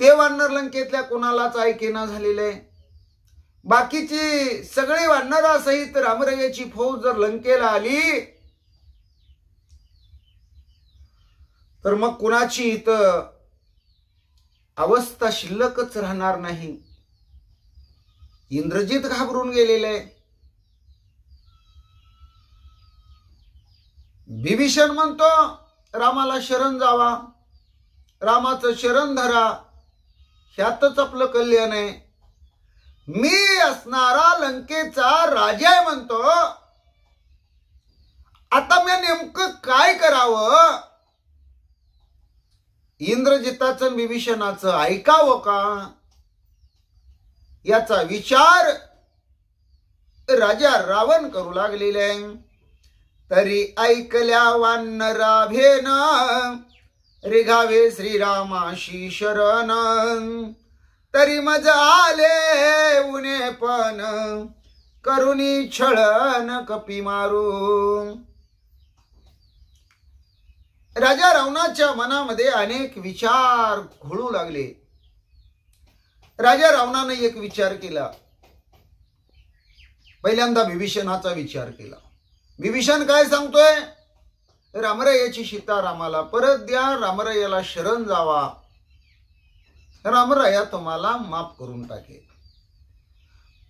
ते वानर लंकेतल्या कोणालाच ऐकेना झालेले. बाकीची सगळी वानरासहित रामरयाची फौज जर लंकेला आली, तर मग कुणाची इथं अवस्था शिल्लकच राहणार नाही. इंद्रजित घाबरून गेलेले. विभीषण म्हणतो रामाला शरण जावा, रामाचं शरण धरा, ह्यातच आपलं कल्याण आहे. मी असणारा लंकेचा राजा आहे म्हणतो, आता मी नेमकं काय करावं? इंद्रजिताचं विभीषणाचं ऐकावं का, याचा विचार राजा रावण करू लागलेले. तरी ऐकल्या वानरा भेन, रिघावे श्रीरामाशी शरण. तरी मज आले उने पण, करुणी छळन कपी मारू. राजा रावणाच्या मनामध्ये अनेक विचार घोळू लागले. राजा रावणाने एक विचार केला, पहिल्यांदा विभीषणाचा विचार केला. विभीषण काय सांगतोय, रामरयाची सीता रामाला परत द्या, रामरयाला शरण जावा, रामरया तुम्हाला माफ करून टाकेल.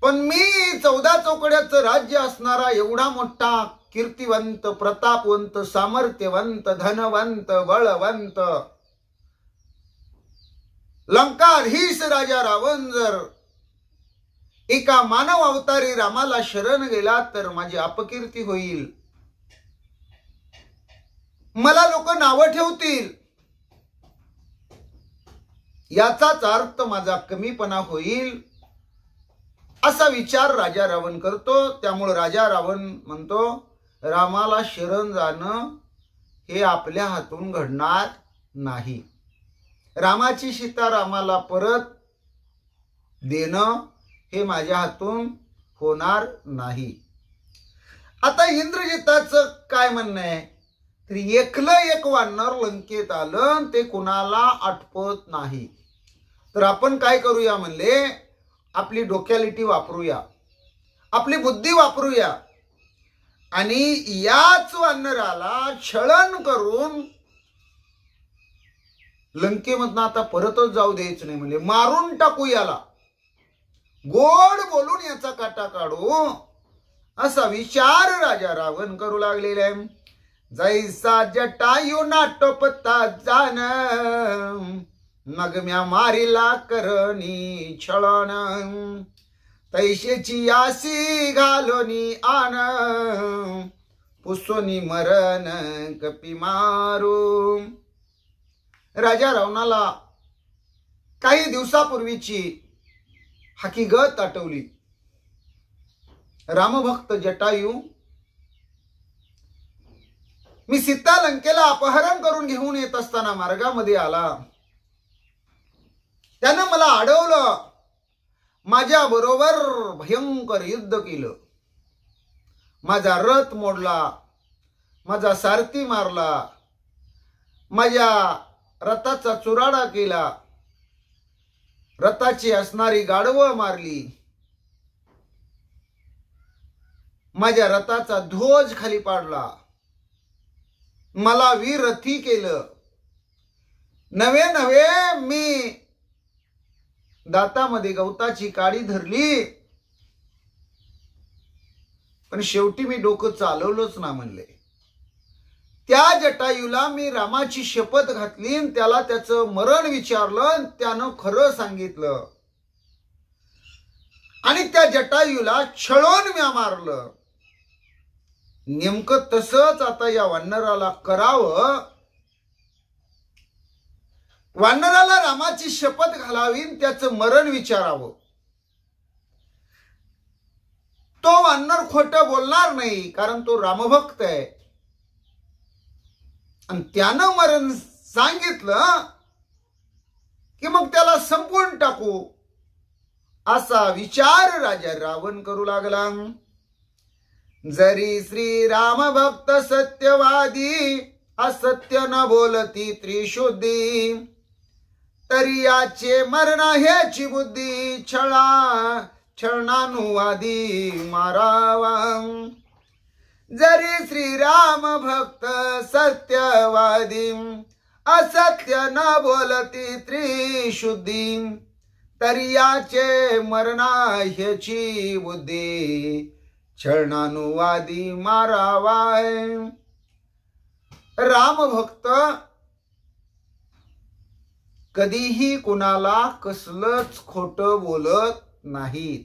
पण मी 14 चौकड्याचं राज्य असणारा एवढा मोठा कीर्तिवंत, प्रतापवंत, सामर्थ्यवंत, धनवंत, बळवंत लंकाधीश राजा रावण जर एका मानव अवतारी रामाला शरण गेला तर माझी अपकीर्ती होईल, मला लोक नावं ठेवतील, याचाच अर्थ माझा कमीपणा होईल असा विचार राजा रावण करतो. त्यामुळे राजा रावण म्हणतो रामाला शरण जाणं हे आपल्या हातून घडणार नाही. रामाची सीता रामाला परत देणं हे माझ्या हातून होणार नाही. आता इंद्रजिताचं काय म्हणणं आहे, तर एकलं एक वानर लंकेत आलं ते कुणाला आटपत नाही. तर आपण काय करूया म्हणले, आपली डोक्यालिटी वापरूया, आपली बुद्धी वापरूया आणि याच वानराला छळण करून लंकेमधनं आता परतच जाऊ द्यायचं नाही, म्हणजे मारून टाकू याला, गोड बोलून याचा काटा काढू असा विचार राजा रावण करू लागलेला आहे. जैसा जटायू नाटोपता जान नगम्या मारिला करणी छळण तैशेची यासी घालोनी आन पुसोनी मरण कपी मारू. राजा रावणाला काही दिवसापूर्वीची हकीकत आठवली. रामभक्त जटायू मी सीता लंकेला अपहरण करून घेऊन येत असताना मार्गामध्ये आला, त्यानं मला अडवलं, माझ्या बरोबर भयंकर युद्ध केलं, माझा रथ मोडला, माझा सारथी मारला, माझ्या रथाचा चुराडा केला, रथाची असणारी गाढवं मारली, माझ्या रथाचा ध्वज खाली पाडला, मला वीररथी केलं. नवे नवे मी दातामध्ये गवताची काडी धरली, पण शेवटी मी डोकं चालवलंच ना म्हणले. त्या जटायूला मी रामाची शपथ घातली, त्याला त्याचं मरण विचारलं, त्यानं खरं सांगितलं आणि त्या जटायूला छळून मी मारलं. नेमकं तसंच आता या वानराला करावं, वानराला रामाची शपथ घालावी, त्याचं मरण विचारावं. तो वानर खोटं बोलणार नाही, कारण तो रामभक्त आहे, आणि त्यानं मरण सांगितलं की मग त्याला संपवून टाकू असा विचार राजा रावण करू लागला. जरी श्री राम भक्त सत्यवादी असत्य न बोलती त्रिशुद्धी, तरी याचे मरण ह्याची बुद्धी छळणानुवादी मारावा. जरी श्रीराम भक्त सत्यवादी असत्य न बोलती त्रिशुद्धी, तरी याचे मरण ह्याची बुद्धी छळणानुवादी मारावाय. राम भक्त कधीही कुणाला कसलंच खोटं बोलत नाहीत.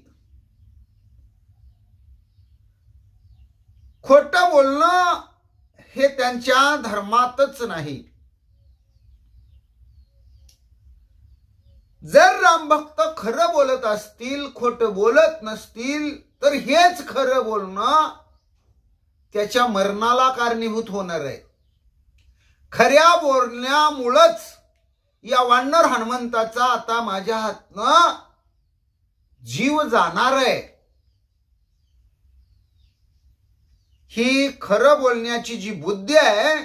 खोटं बोलणं हे त्यांच्या धर्मातच नाही. जर रामभक्त खरं बोलत असतील, खोटं बोलत नसतील, तर हेच खरं बोलणं त्याच्या मरणाला कारणीभूत होणार आहे. खऱ्या बोलण्यामुळेच या वानर हनुमंताचा आता माझ्या हातनं जीव जाणार आहे. ही खरं बोलण्याची जी बुद्धी आहे,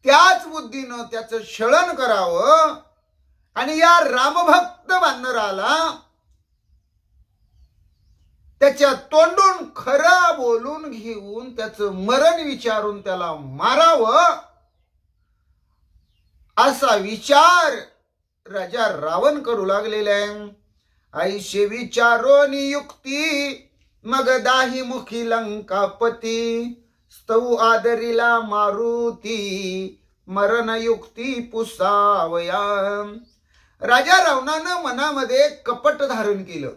त्याच बुद्धीनं त्याचं छळण करावं आणि या रामभक्त वानराला त्याच्या तोंडून खरं बोलून घेऊन त्याचं मरण विचारून त्याला मारावं असा विचार राजा रावण करू लागलेला आहे. ऐशे विचारोनी युक्ती मग दाही मुखी लंकापती स्तव आदरिला मारुती मरण युक्ती पुसावया. राजा रावणानं मनामध्ये कपट धारण केलं,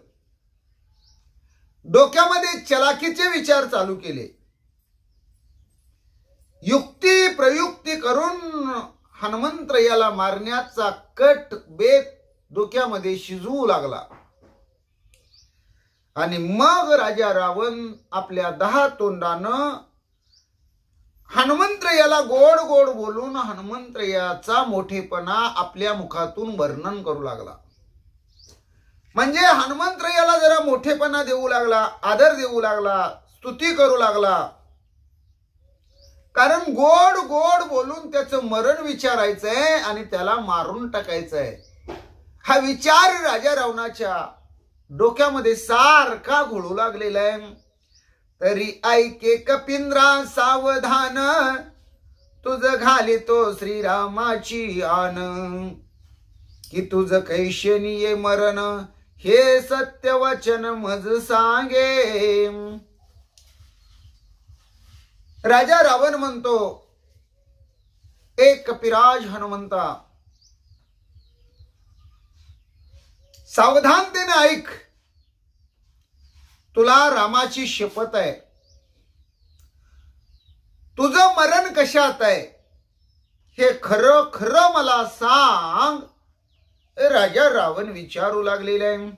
डोक्यामध्ये चलाकीचे विचार चालू केले, युक्ती प्रयुक्ती करून हनुमंतरायाला मारण्याचा कट बेत डोक्यामध्ये शिजवू लागला. आणि मग राजा रावण आपल्या 10 तोंडानं हनुमंतरायाला गोड गोड बोलून हनुमंतरायाचा मोठेपणा आपल्या मुखातून वर्णन करू लागला. म्हणजे हनुमंतरायाला जरा मोठेपणा देऊ लागला, आदर देऊ लागला, स्तुती करू लागला. कारण गोड गोड बोलून त्याचं मरण विचारायचंय आणि त्याला मारून टाकायचंय. हा विचार राजा रावणाच्या डोक्यामध्ये सारखा घोळू लागलेला आहे. तरी ऐके कपिंद्रा सावधान तुझ घालितो श्रीरामाची आन की तुझ कैशनीये मरण हे सत्य वचन मज सांगे. राजा रावण म्हणतो, एक कपिराज हनुमंता, सावधानतेने ऐक, तुला रामाची शपथ आहे, तुझं मरण कशात आहे हे खरं खरं मला सांग. राजा रावण विचारू लागलेला आहे.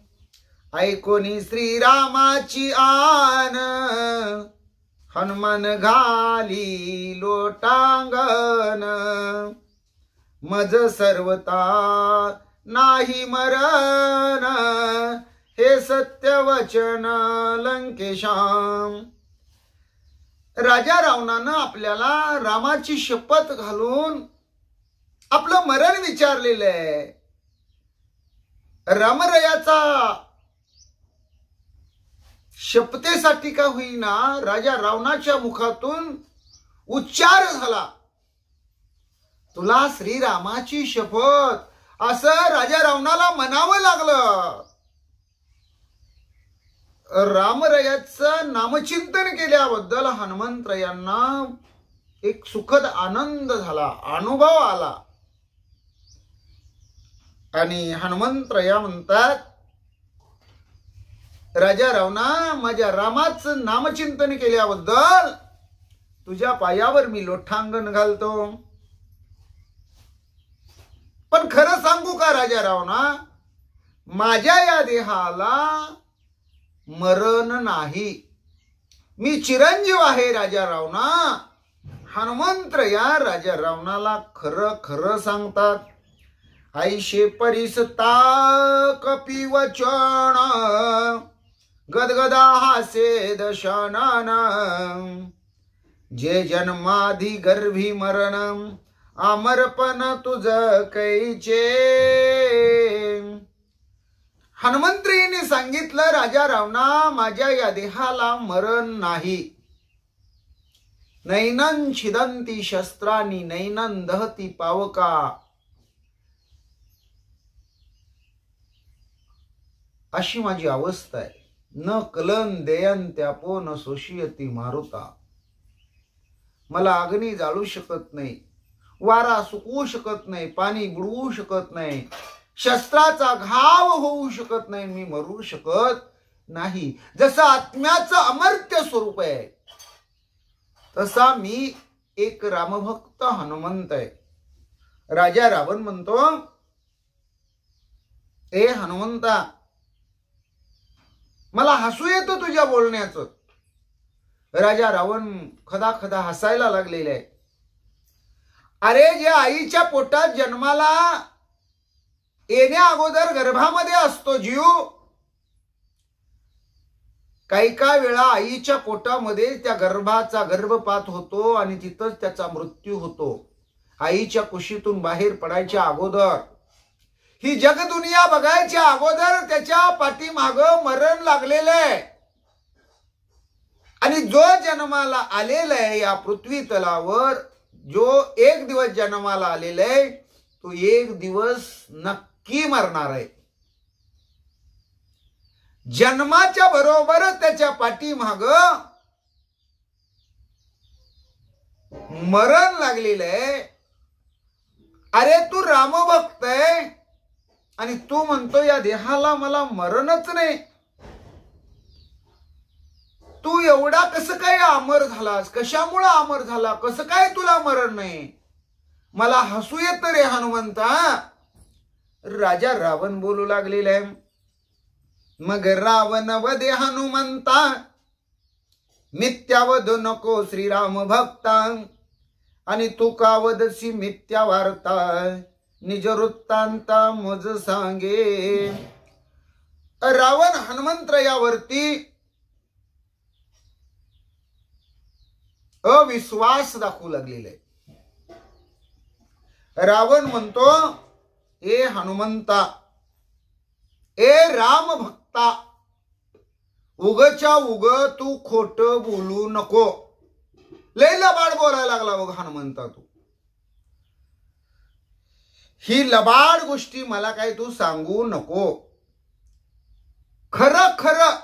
ऐकोनी श्रीरामाची आन हनुमान घाली लोटांगण मज सर्वता नाही मरण हे सत्य वचन लंकेशाम. राजा रावणानं आपल्याला रामाची शपथ घालून आपलं मरण विचारलेलं आहे. रामरायाचा शपथेसाठी का होईना राजा रावणाच्या मुखातून उच्चार झाला, तुला श्रीरामाची शपथ, असं राजा रावणाला म्हणावं लागलं. रामरायाचं नामचिंतन केल्याबद्दल हनुमंतरायांना एक सुखद आनंद झाला, अनुभव आला. आणि हनुमंतराया म्हणतात, राजा रावणा, माझ्या रामाचं नामचिंतन केल्याबद्दल तुझ्या पायावर मी लोटांगण घालतो. पण खरं सांगू का राजा रावणा, माझ्या या देहाला मरण नाही, मी चिरंजीव आहे राजा रावणा. हनुमंतराया राजा रावणाला खरं खरं सांगतात. ऐशे परिसता कपी वचन गदगदा हासे दशनान जे जन्माधी गर्भी मरण अमरपण तुझ कैचे. हनुमंतरीने सांगितलं, राजा रावणा, माझ्या या देहाला मरण नाही. नैनं छिदंती शस्त्रांनी नैनं दहती पावका. अशी माझी अवस्था आहे. न कलन देयन त्यापो न सोशियती मारुता. मला अग्नी जाळू शकत नाही, वारा सुकवू शकत नाही, पाणी बुडवू शकत नाही, शस्त्राचा घाव होऊ शकत नाही, मी मरू शकत नाही. जसं आत्म्याचं अमर्त्य स्वरूप आहे तसा मी एक रामभक्त हनुमंत आहे. राजा रावण म्हणतो, ए हनुमंता, मला हसू येतं तुझ्या बोलण्याचं. राजा रावण खदा खदा हसायला लागलेला आहे. अरे, जे आईच्या पोटात जन्माला येण्या अगोदर गर्भामध्ये असतो जीव, काही काही वेळा आईच्या पोटामध्ये त्या गर्भाचा गर्भपात होतो आणि तिथंच त्याचा मृत्यू होतो. आईच्या कुशीतून बाहेर पडायच्या अगोदर, ही जगदुनिया बघायच्या अगोदर त्याच्या पाठीमाग मरण लागलेलं आहे. आणि जो जन्माला आलेला आहे या पृथ्वी तलावर, जो एक दिवस जन्माला आलेला आहे, तो एक दिवस नक्की मरणार आहे. जन्माच्या बरोबर त्याच्या पाठीमाग मरण लागलेलं आहे. अरे तू रामभक्त आहे आणि तू म्हणतो या देहाला मला मरणच नाही. तू एवढा कसं काय अमर झालास? कशामुळे अमर झाला? कसं काय तुला मरण नाही? मला हसू येत रे हनुमंता. राजा रावण बोलू लागलेला आहे. मग रावण वदे हनुमंता, मिथ्या वद नको श्रीराम भक्ता. आणि तू का वदसी मिथ्या वार्ता, निज वृत्तांता मज सांगे. रावण हनुमंतरायावरती अविश्वास दाखवू लागलेला आहे. रावण म्हणतो, ए हनुमंता, ए राम भक्ता, उगच्या उग तू खोट बोलू नको. लय लबाड बोलायला लागला बघ हनुमंता तू. ही लबाड गोष्टी मला काय तू सांगू नको. खरं खरं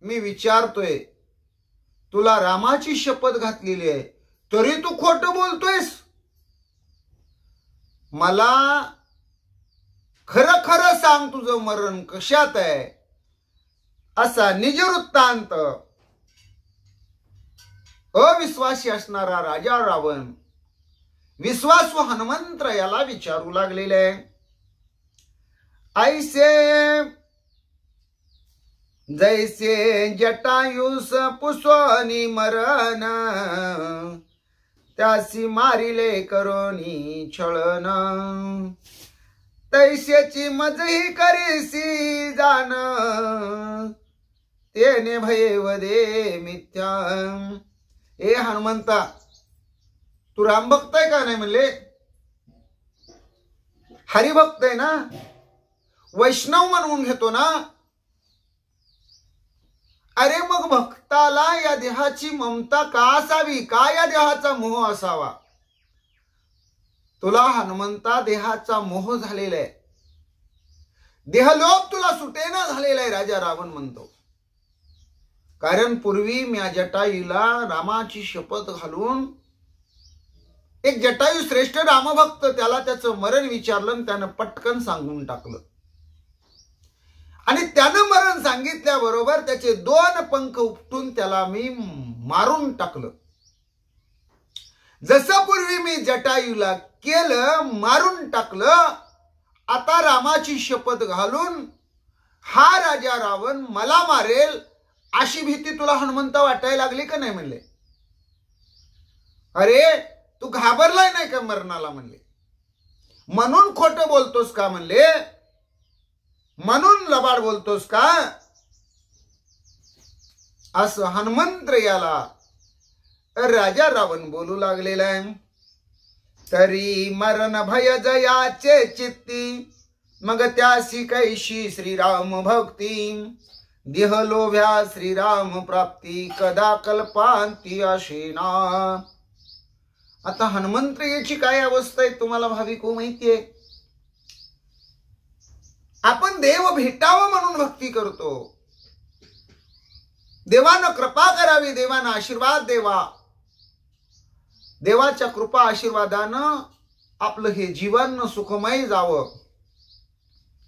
मी विचारतोय, तुला रामाची शपथ घातलेली आहे तरी तू खोट बोलतोयस. मला खरं खरं सांग, तुझं मरण कशात आहे? असा निज वृत्तांत अविश्वासी असणारा राजा रावण विश्वासू हनुमंतरायाला विचारू लागलेले आहे. ऐसे जैसे जटायुस पुसोनी मरण, त्यासी मारिले करोनी छळन. तैसेची मजही करीसी जाण, तेने भये वदे मिथ्या. ए हनुमंता, तू रामभक्त आहे का नाही म्हणले? हरिभक्त आहे ना? वैष्णव म्हणून घेतो ना? अरे मग भक्ताला या देहाची ममता का असावी? का या देहाचा मोह असावा? तुला हनुमंता देहाचा मोह झालेला आहे. देहलोक तुला सुटेना झालेला आहे, राजा रावण म्हणतो. कारण पूर्वी मी जटायूला रामाची शपथ घालून, एक जटायू श्रेष्ठ रामभक्त, त्याला त्याचं मरण विचारलं आणि त्यानं पटकन सांगून टाकलं. आणि त्यानं मरण सांगितल्याबरोबर त्याचे 2 पंख उपटून त्याला मी मारून टाकलं. जसं पूर्वी मी जटायूला केलं, मारून टाकलं, आता रामाची शपथ घालून हा राजा रावण मला मारेल अशी भीती तुला हनुमंता वाटायला लागली का नाही म्हणले? अरे तू घाबरलाय नाही का मरणाला म्हणले? म्हणून खोटं बोलतोस का म्हणले? म्हणून लबाड बोलतोस का? असं हनुमंतरायाला राजा रावण बोलू लागलेला आहे. तरी मरण भय जयाचे चित्ती, मग त्यासी कैशी श्रीराम भक्ती. देह लोभ्या श्रीराम प्राप्ती, कदा कल्पांती अशेना. आता हनुमंतरायाची काय अवस्था आहे तुम्हाला भाविक माहितीये? आपण देव भेटावं म्हणून भक्ती करतो. देवानं कृपा करावी, देवानं आशीर्वाद देवा. देवाच्या कृपा आशीर्वादानं आपलं हे जीवन सुखमय जावं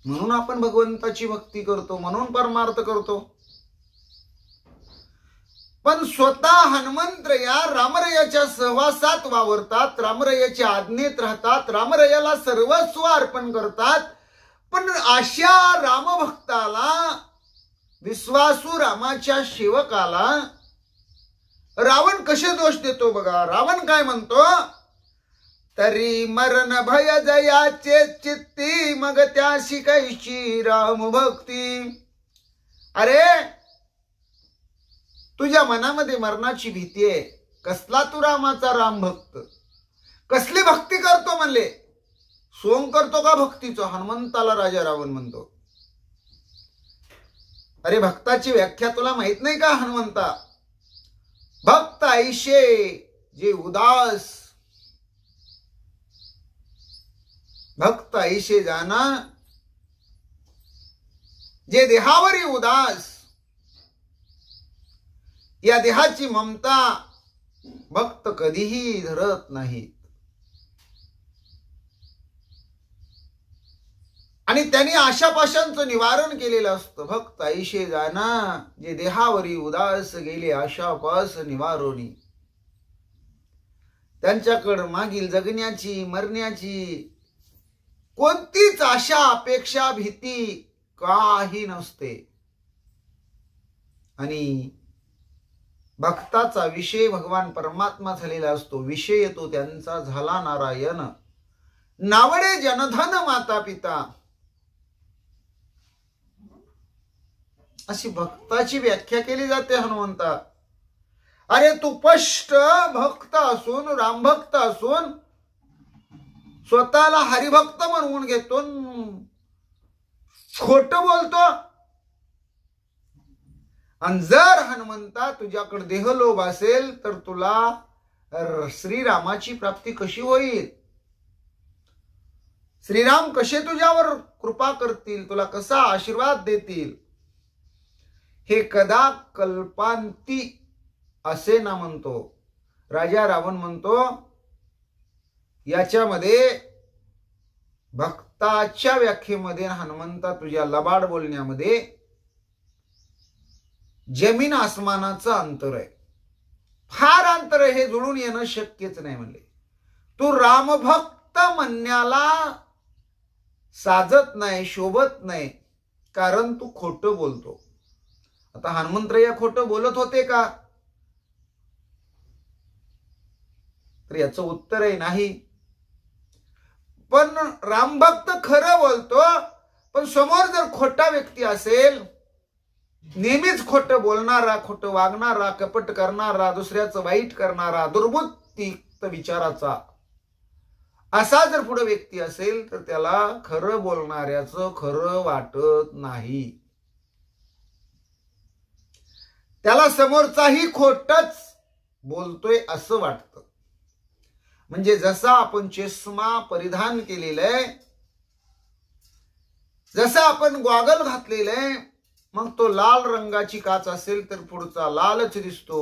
म्हणून आपण भगवंताची भक्ती करतो, म्हणून परमार्थ करतो. पण स्वतः हनुमंतराया रामरायाच्या सहवासात वावरतात, रामरायाच्या आज्ञेत राहतात, रामरायाला सर्वस्व अर्पण करतात. पण अशा रामभक्ताला, विश्वासू रामाच्या सेवकाला रावण कसे दोष देतो बघा. रावण काय म्हणतो? तरी मरण भय जयाचे चित्ती, मग त्याशी कैशी राम भक्ती. अरे तुझ्या मनामध्ये मरणाची भीती आहे, कसला तू रामाचा राम भक्त? कसली भक्ती करतो म्हणले? सोंग करतो का भक्तीचं? हनुमंताला राजा रावण म्हणतो. अरे भक्ताची व्याख्या तुला माहित नाही का हनुमंता? भक्त ऐशे जे उदास, भक्त ऐशे जाना जे देहावरी उदास, या देहाची ममता भक्त कधीही धरत नाहीत. आणि त्यांनी आशापाशांचं निवारण केलेलं असतं. भक्त ऐशे जाना जे देहावरी उदास, गेले आशापास निवारोनी. त्यांच्याकडे मागील जगण्याची मरण्याची कोणतीच आशा अपेक्षा भीती काही नसते. आणि भक्ताचा विषय भगवान परमात्मा झालेला असतो. विषय तो त्यांचा झाला नारायण. नावडे जनधन माता पिता, अशी भक्ताची व्याख्या केली जाते हनुमंता. अरे तू स्पष्ट भक्त असून, रामभक्त असून स्वतःला हरिभक्त म्हणून घेतो, खोट बोलतो. आणि जर हनुमंता तुझ्याकडे देहलोभ असेल तर तुला श्रीरामाची प्राप्ती कशी होईल? श्रीराम कसे तुझ्यावर कृपा करतील, तुला कसा आशीर्वाद देतील? हे कदा कल्पांती असे ना म्हणतो राजा रावण. म्हणतो याच्यामध्ये भक्ताच्या व्याख्येमध्ये हनुमंता तुझ्या लबाड बोलण्यामध्ये जमीन आसमानाचं अंतर आहे. फार अंतर आहे, हे जुळून येणं शक्यच नाही म्हणले. तू रामभक्त म्हणण्याला साजत नाही, शोभत नाही, कारण तू खोटं बोलतो. आता हनुमंतराय खोटं बोलत होते का? तर याचं उत्तर आहे नाही. पण रामभक्त खरं बोलतो, पण समोर जर खोटा व्यक्ती असेल, नेहमीच खोटं बोलणारा, खोटं वागणारा, कपट करणारा, दुसऱ्याचं वाईट करणारा, दुर्बुद्धियुक्त विचाराचा, असा जर पुढे व्यक्ती असेल तर त्याला खरं बोलणाऱ्याचं खरं वाटत नाही. त्याला समोरचाही खोटच बोलतोय असं वाटतं. म्हणजे जसा आपण चष्मा परिधान केलेला आहे, जसा आपण गॉगल घातलेला आहे, मग तो लाल रंगाची काच असेल तर पुढचा लालच दिसतो,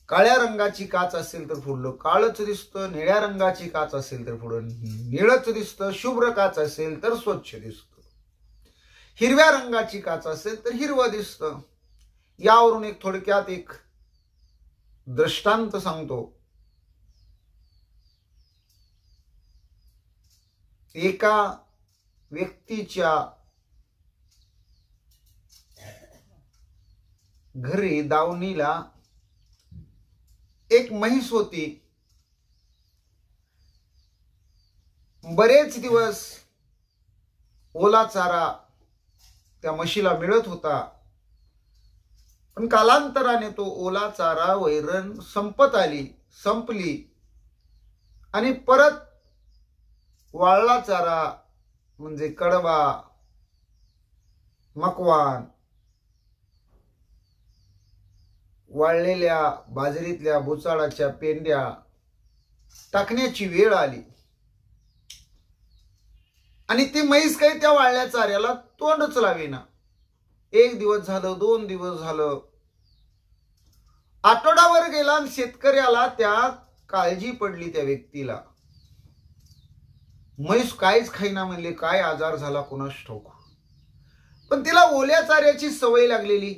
काळ्या रंगाची काच असेल तर पुढलं काळच दिसतं, निळ्या रंगाची काच असेल तर पुढं निळच दिसतं, शुभ्र काच असेल तर स्वच्छ दिसतं, हिरव्या रंगाची काच असेल तर हिरवं दिसतं. यावरून एक थोडक्यात एक दृष्टांत सांगतो. एका व्यक्तीच्या घरी दावणीला एक म्हैस होती. बरेच दिवस ओला चारा त्या म्हशीला मिळत होता, पण कालांतराने तो ओला चारा वैरण संपली आणि परत वाळला चारा म्हणजे कडबा, मकवान, वाळलेल्या बाजरीतल्या बुचाडाच्या पेंड्या टाकण्याची वेळ आली. आणि ती म्हैस काही त्या वाळल्या चाऱ्याला तोंडच लावेना. एक दिवस झालं, 2 दिवस झालं, आठवडाभर गेला आणि शेतकऱ्याला त्या काळजी पडली त्या व्यक्तीला. म्हैस काहीच खाईना म्हणले, काय आजार झाला कोणास ठाऊक. पण तिला ओल्या चाऱ्याची सवय लागलेली.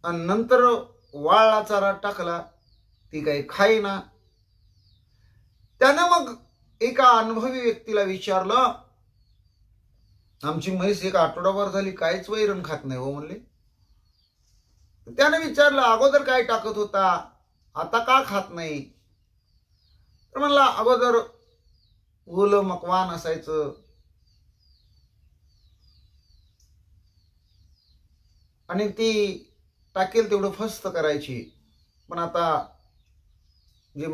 आणि नंतर वाळला चारा टाकला, ती काही खाईना. त्यानं मग एका अनुभवी व्यक्तीला विचारलं, आमची म्हैस एक आठवडाभर झाली काहीच वैरण खात नाही हो म्हणले. त्यानं विचारलं, अगोदर काय टाकत होता, आता का खात नाही? तर म्हणला, अगोदर ओलं मकवान असायचं आणि ती टाकेल तेवढं फस्त करायची, पण आता जे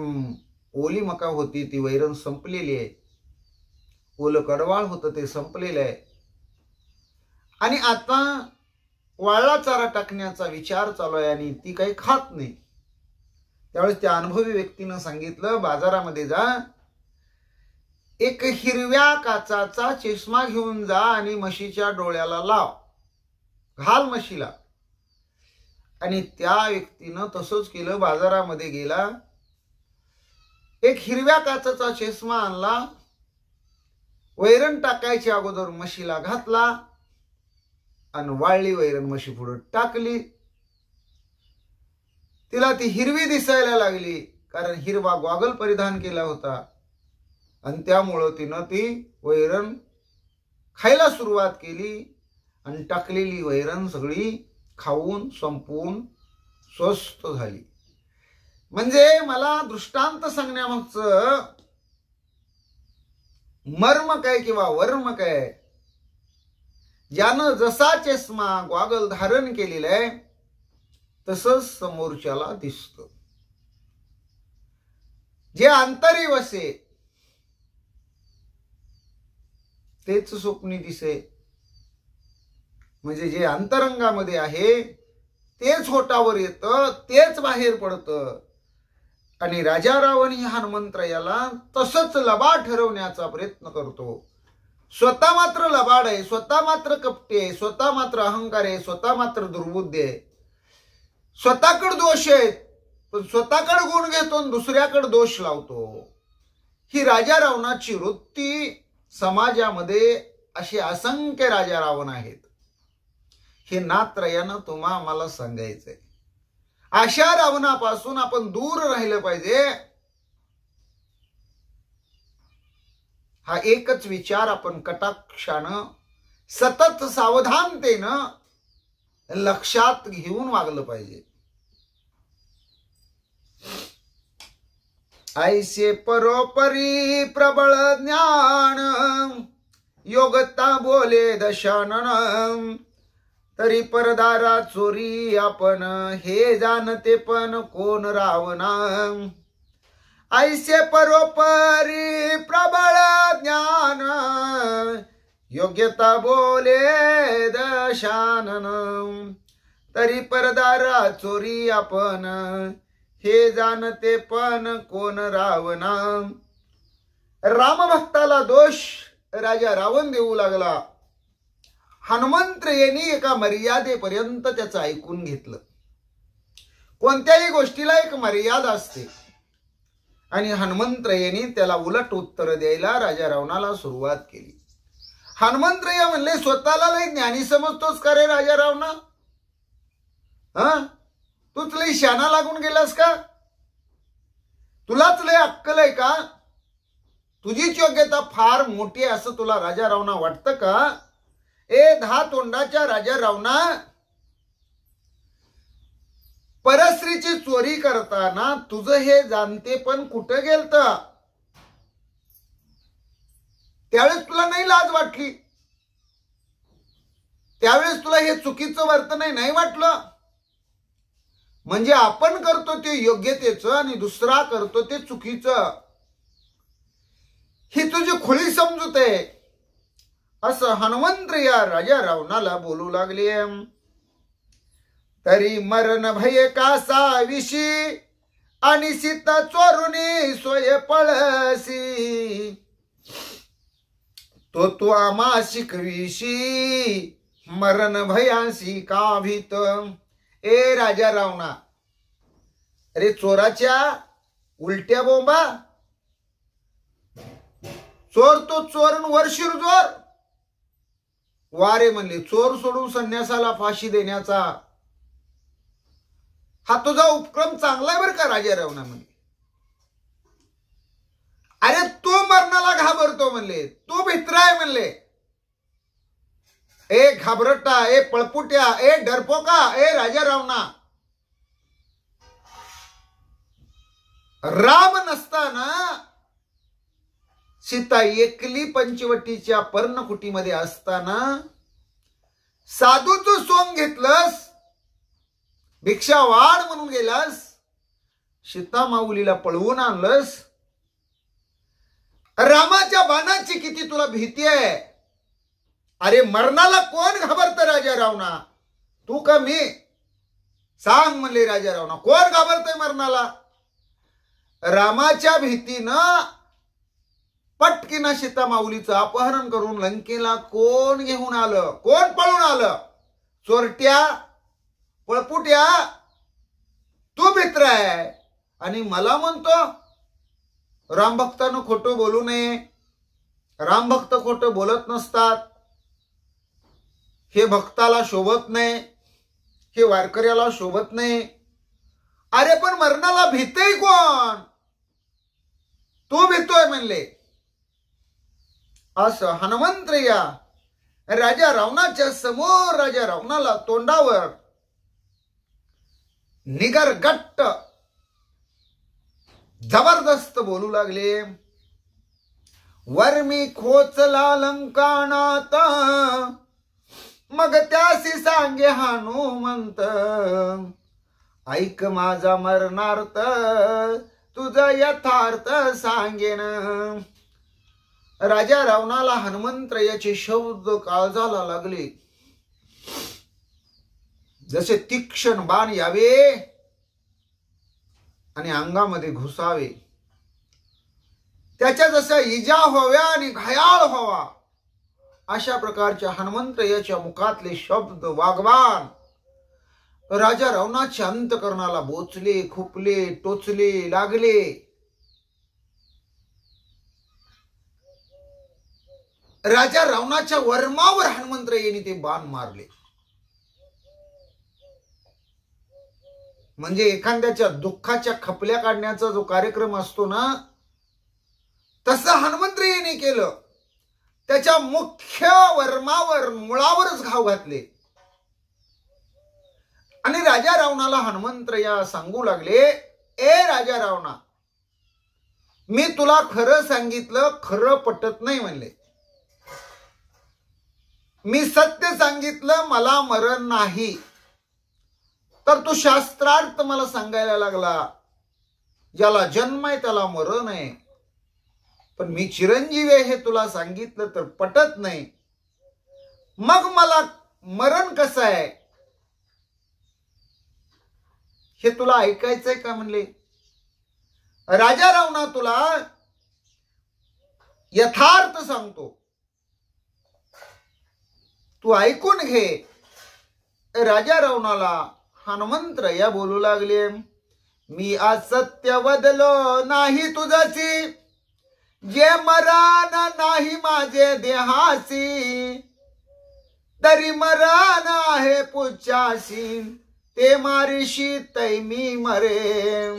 ओली मका होती ती वैरण संपलेली आहे, ओलं कडवाळ होतं ते संपलेलं आहे, आणि आता वाळला चारा टाकण्याचा विचार चालू आहे आणि ती काही खात नाही. त्यावेळेस त्या अनुभवी व्यक्तीनं सांगितलं, बाजारामध्ये जा, एक हिरव्या काचाचा चष्मा घेऊन जा आणि म्हशीच्या डोळ्याला लाव, घाल म्हशीला. आणि त्या व्यक्तीनं तसंच केलं. बाजारामध्ये गेला, एक हिरव्या काचाचा चष्मा आणला, वैरण टाकायच्या अगोदर म्हशीला घातला आणि वाळली वैरण म्हशी पुढे टाकली. तिला ती हिरवी दिसायला लागली, कारण हिरवा गॉगल परिधान केला होता आणि त्यामुळं तिनं ती वैरण खायला सुरुवात केली आणि टाकलेली वैरण सगळी खाऊन संपून स्वस्थ झाली. म्हणजे मला दृष्टांत सांगण्यामागचं मर्म काय किंवा वर्म काय, ज्यानं जसा चष्मा गॉगल धारण केलेला आहे तसंच समोरच्याला दिसतं. जे अंतरी वसे तेच स्वप्नी दिसे. म्हणजे जे अंतरंगामध्ये आहे तेच होटावर येतं, तेच बाहेर पडतं. आणि राजा रावण ही हनुमंतरायाला तसंच लबाड ठरवण्याचा प्रयत्न करतो. स्वतः मात्र लबाड आहे, स्वतः मात्र कपटी आहे, स्वतः मात्र अहंकार आहे, स्वतः मात्र दुर्बुद्धी आहे. स्वतःकडे दोष आहेत पण स्वतःकडे गुण घेतो आणि दुसऱ्याकडे दोष लावतो. ही राजा रावणाची वृत्ती. समाजामध्ये असे असंख्य राजा रावण आहेत. हे नात्रयानं तुम्हा आम्हाला सांगायचंय. अशा रावणापासून आपण दूर राहिलं पाहिजे. हा एकच विचार आपण कटाक्षानं सतत सावधानतेनं लक्षात घेऊन वागलं पाहिजे. ऐसे परोपरी प्रबळ ज्ञान योगता बोले दशानन, तरी परदारा चोरी आपण हे जाणते पण कोण रावणा. ऐसे परोपरी प्रबळ ज्ञान योग्यता बोले दशानन, तरी परदारा चोरी आपण हे जाणते पण कोण रावणा. रामभक्ताला दोष राजा रावण देऊ लागला. हनुमंत यांनी एका मर्यादेपर्यंत त्याचं ऐकून घेतलं. कोणत्याही गोष्टीला एक मर्यादा असते आणि हनुमंतरायांनी त्याला उलट उत्तर द्यायला राजा रावणाला सुरुवात केली. हनुमंतराय म्हणले, स्वतःला लय ज्ञानी समजतोस का रे राजा रावणा? तूच लय शाना लागून गेलास का? तुलाच लय अक्कल आहे का? तुझीच योग्यता फार मोठी आहे असं तुला राजा रावणा वाटतं का? ए 10 तोंडाच्या राजा रावणा, परस्त्रीची चोरी करताना तुझं हे जाणते पण कुठं गेलतं? त्यावेळेस तुला नाही लाज वाटली? त्यावेळेस तुला हे चुकीचं वर्तन नाही वाटलं? म्हणजे आपण करतो ते योग्यतेचं आणि दुसरा करतो ते चुकीचं, ही तुझी खुळी समजूत आहे असं हनुमंत या राजा रावणाला बोलू लागले. तरी मरण भय कासा विशी आणि सीता चोरुनी सोय पळसी, तो तू आम्हा शिकविशी मरण भयांसी का भीत. ए राजा रावणा, अरे चोराच्या उलट्या बोंबा, चोर तो चोर वर शिरजोर. वारे म्हणले, चोर सोडून संन्यासाला फाशी देण्याचा हा तुझा उपक्रम चांगला आहे बरं का राजा रावणा म्हणले. अरे तू मरणाला घाबरतो म्हणले, तू भित्राय म्हणले. ए घाबरटा, ए पळपुट्या, ए डरपोका, ए राजा रावणा, राम नसताना सीता एकली पंचवटीच्या पर्णकुटीमध्ये असताना साधूचं सोंग घेतलंस, भिक्षा वाढ म्हणून गेलास, सीता माऊलीला पळवून आणलंस. रामाच्या बाणाची किती तुला भीती आहे? अरे मरणाला कोण घाबरत राजा रावणा, तू का मी? सांग म्हणले राजा रावणा, कोण घाबरतय मरणाला? रामाच्या भीतीनं पटकीनं सीतामाऊलीचं अपहरण करून लंकेला कोण घेऊन आलं, कोण पळून आलं? चोरट्या, पळपुट्या, तू मित्र आहे आणि मला म्हणतो रामभक्तानं खोटं बोलू नये. रामभक्त खोटं बोलत नसतात. हे भक्ताला शोभत नाही, हे वारकऱ्याला शोभत नाही. अरे पण मरणाला भीतय कोण? तू भीतोय म्हणले. असं हनुमंतय्या राजा रावणाच्या समोर राजा रावणाला तोंडावर निगरगट्ट जबरदस्त बोलू लागले. वर मी खोचला लंकानात, मग त्यासी सांगे हनुमंत. ऐक माझा मरणार्थ, तुझा यथार्थ सांगेन. राजा रावणाला हनुमंतरायाचे शब्द काळजाला लागले. जसे तीक्ष्ण बाण यावे आणि अंगामध्ये घुसावे. त्याच्या जशा इजा व्हाव्या आणि घायाळ व्हावा अशा प्रकारच्या हनुमंतरायाच्या मुखातले शब्द वागवान राजा रावणाच्या अंतकरणाला बोचले, खुपले, टोचले, लागले. राजा रावणाच्या वर्मावर हनुमंतरायांनी ते बाण मारले. म्हणजे एखाद्याच्या दुःखाच्या खपल्या काढण्याचा जो कार्यक्रम असतो ना, तसं हनुमंतरायांनी केलं. त्याच्या मुख्य वर्मावर, मुळावरच घाव घातले. आणि राजा रावणाला हनुमंतराया सांगू लागले, ए राजा रावणा, मी तुला खरं सांगितलं, खरं पटत नाही म्हणले. मी सत्य सांगितलं, मला मरण नाही. तर तू शास्त्रार्थ मला सांगायला लागला, ज्याला जन्म आहे त्याला मरण आहे. पण मी चिरंजीवी आहे हे तुला सांगितलं तर पटत नाही. मग मला मरण कसं आहे हे तुला ऐकायचंय का म्हणले. राजा रावणा, तुला यथार्थ सांगतो, तू ऐकून घे. राजा रावणाला हनुमंतराया बोलू लागले, मी असत्य वदलो नाही तुझाची, जे मरण नाही माझे देहासी, तरी मरण आहे पुच्छासी, ते मारिशी तै मी मरे.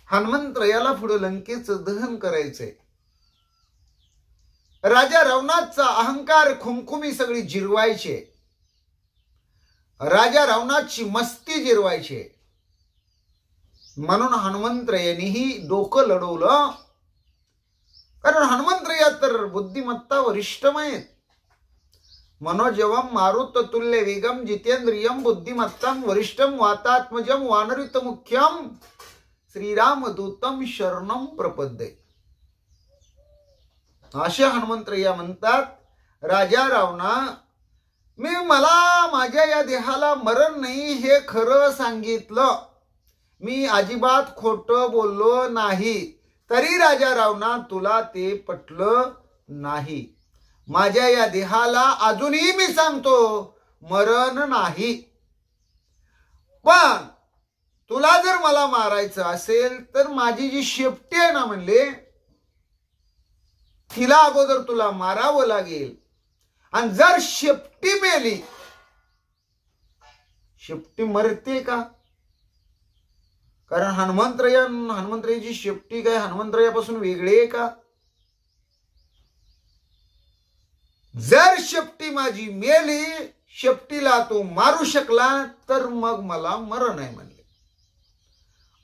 हनुमंतरायाला पुढे लंकेचं दहन करायचंय. राजा रावणाचा अहंकार खुमखुमी सगळी जिरवायचे. राजा रावणाची मस्ती जिरवायचे. म्हणून हनुमंतरायांनीही डोकं लढवलं. कारण हनुमंतराया तर बुद्धिमत्ता वरिष्ठम आहेत. मनोजवम मारुत तुल्य वेगम जितेंद्रियम बुद्धिमत्तम वरिष्ठम वातात्मजम वानरित मुख्यम श्रीरामदूतम शरणम प्रपद्ये. असे हनुमंतराया म्हणतात, राजा रावणा, मला माझ्या या देहाला मरण नाही हे खरं सांगितलं. मी अजिबात खोटं बोललो नाही. तरी राजा रावणा तुला ते पटलं नाही. माझ्या या देहाला अजूनही मी सांगतो मरण नाही. पण तुला जर मला मारायचं असेल तर माझी जी शेपटी आहे ना म्हणले, तिला अगोदर तुला मारावं लागेल. आणि जर शेपटी मेली, शेपटी मरते का? कारण हनुमंतरायाची शेपटी काय हनुमंतरायापासून वेगळी आहे का? जर शेपटी माझी मेली, शेपटीला तो मारू शकला तर मग मला मरण आहे म्हणले.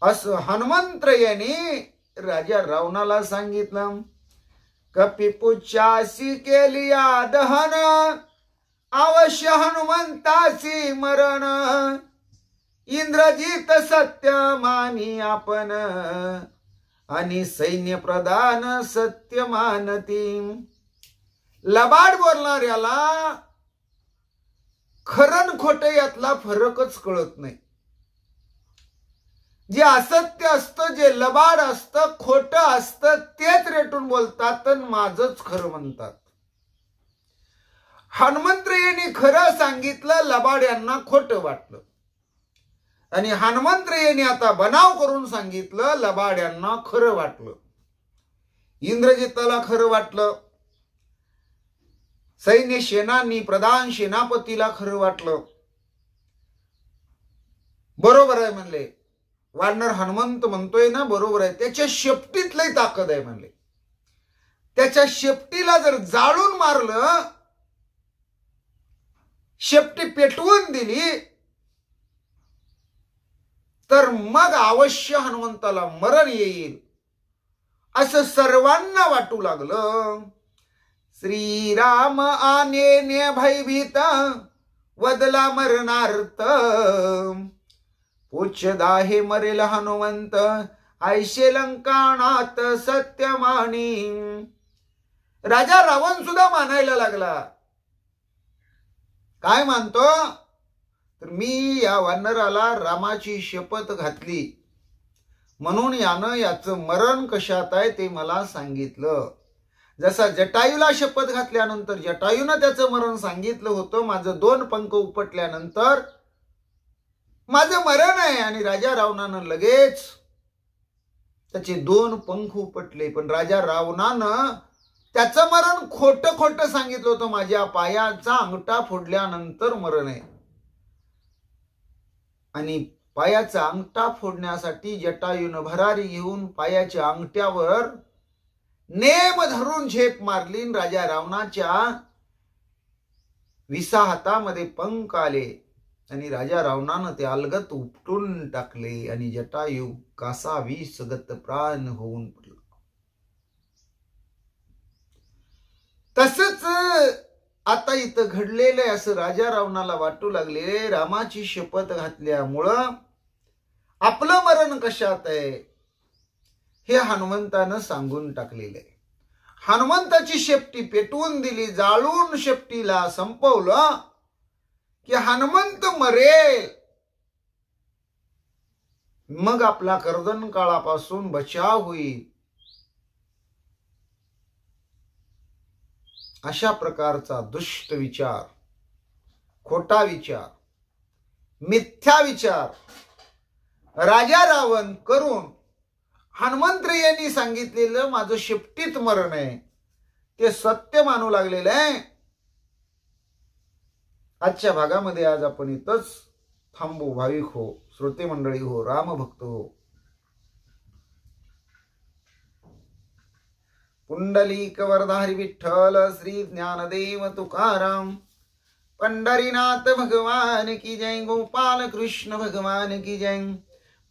असं हनुमंतरायाने राजा रावणाला सांगितलं. कपिपुच्छासी केली दहन, अवश्य हनुमंतासी मरण. इंद्रजित सत्य मानी आपण, आणि सैन्य प्रधान सत्य मानती. लबाड बोलणाऱ्याला खरं खोटं यातला फरकच कळत नाही. जे असत्य असतं, जे लबाड असतं, खोटं असतं, तेच रेटून बोलतात आणि माझंच खरं म्हणतात. हनुमंतरायांनी खरं सांगितलं, लबाड्यांना खोटं वाटलं. आणि हनुमंतरायांनी आता बनाव करून सांगितलं, लबाड्यांना खरं वाटलं. इंद्रजिताला खरं वाटलं, सैन्य सेनानी प्रधान सेनापतीला खरं वाटलं. बरोबर आहे म्हणले. वानर हनुमंत म्हणतोय ना, बरोबर आहे. त्याच्या शेपटीत लई ताकद आहे म्हणले. त्याच्या शेपटीला जर जाळून मारलं, शेपटी पेटवून दिली, तर मग अवश्य हनुमंताला मरण येईल असं सर्वांना वाटू लागलं. श्रीराम आनेने भयभीत वदला मरणार्थ, पूछदा हे मरेल हनुमंत ऐशे लंकाणात सत्यमानी. राजा रावण सुद्धा मानायला लागला. काय मानतो? तर मी या वानराला रामाची शपथ घातली म्हणून यानं याचं मरण कशात आहे ते मला सांगितलं. जसा जटायूला शपथ घातल्यानंतर जटायूनं त्याचं मरण सांगितलं होतं, माझं 2 पंख उपटल्यानंतर माझं मरण आहे. आणि राजा रावणानं लगेच त्याचे 2 पंख उपटले. पण राजा रावणानं त्याचं मरण खोटं खोटं सांगितलं होतं, माझ्या पायाचा अंगठा फोडल्यानंतर मरण आहे. आणि पायाचा अंगठा फोडण्यासाठी जटायूनं भरारी घेऊन पायाच्या अंगठ्यावर नेम धरून झेप मारली. राजा रावणाच्या 20 हातामध्ये पंख आले आणि राजा रावणानं ते अलगत उपटून टाकले आणि जटायू कासा 20 गत प्राण होऊन पडला. तसंच आता इथं घडलेलं असं राजा रावणाला वाटू लागले. रामाची शपथ घातल्यामुळं आपलं मरण कशात आहे हे हनुमंतानं सांगून टाकलेलं आहे. हनुमंताची शेपटी पेटवून दिली, जाळून शेपटीला संपवलं की हनुमंत मरेल, मग आपला कर्दन काळापासून बचाव होईल. अशा प्रकारचा दुष्ट विचार, खोटा विचार, मिथ्या विचार राजा रावण करून हनुमंतरायांनी सांगितलेलं माझं शेपटीत मरण आहे ते सत्य मानू लागलेलं आहे. आजच्या भागामध्ये आज आपण इथंच थांबू. भाविक हो, श्रोते मंडळी हो, रामभक्त हो. पुंडलिक वरधारी विठ्ठल श्री ज्ञानदेव तुकाराम, पंढरीनाथ भगवान की जय, गोपाल कृष्ण भगवान की जय,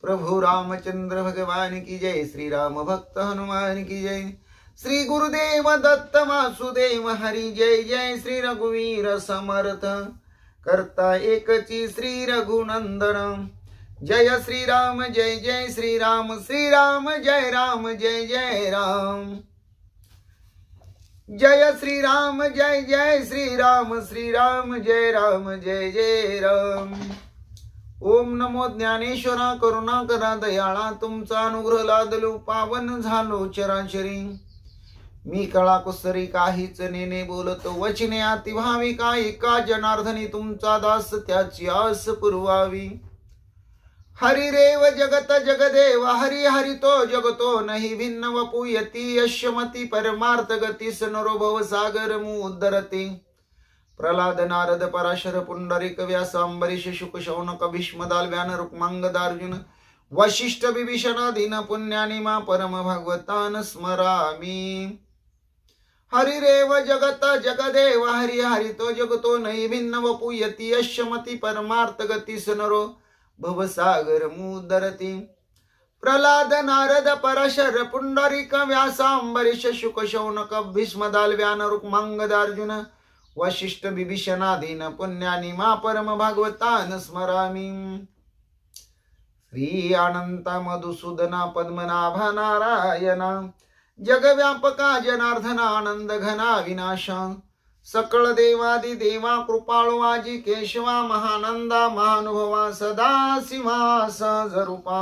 प्रभु रामचंद्र भगवान की जय, श्री राम भक्त हनुमान की जय, श्री गुरुदेव दत्त वासुदेव हरि जय जय, श्री रघुवीर समर्थ करता एकची श्री रघुनंदन, जय श्री राम जय जय श्री राम जय राम जय जय राम, जय श्री राम जय जय श्री राम जय राम जय जय राम. ओम नमो ज्ञानेश्वरा करुणा करा दयाळा, तुमचा अनुग्रह लादलो पावन झालो चराचरी. मी कळा कुसरी काहीच नेने बोलतो, वचने अति भाविका एका जनार्दनी तुमचा दास त्याची आस पुरवावी. हरि रेव जगत जगदेव हरि हरि तो जगतो नहि भिन्न वपु यति यश्यमति परमार्थ गति सनरो भव सागर मुद्दरति. प्रहलाद नारद पराशर पुंडरीक व्यास अंबरीश शुक शौनक भीष्मदाल व्यान रुक्मांगदार्जुन वशिष्ठ विभीषण दीन पुण्यानि मा परम भगवतान स्मरामि. हरि रेव जगत जगदेव हरि हरि तो जगतो नहि भिन्न वपु यति यश्यमति परमार्थ गति सनरो भवसागर मुदरति. प्रहलाद नारद पराशर पुंडरीक व्यास अंबरीश शुक शौनक भीष्मदाल व्यान रुक्मांगदार्जुन वशिष्ठ विभीषणादीन पुण्यानि मा परम भागवतान स्मरामि. श्री अनंत मधुसूदना पद्मनाभा नारायणा जगव्यापका जनार्दना आनंद घना विनाशा. सकळ देवादि देवा कृपाळू आजी केशवा महानंदा महानुभवा सदा शिवा सहजरूपा.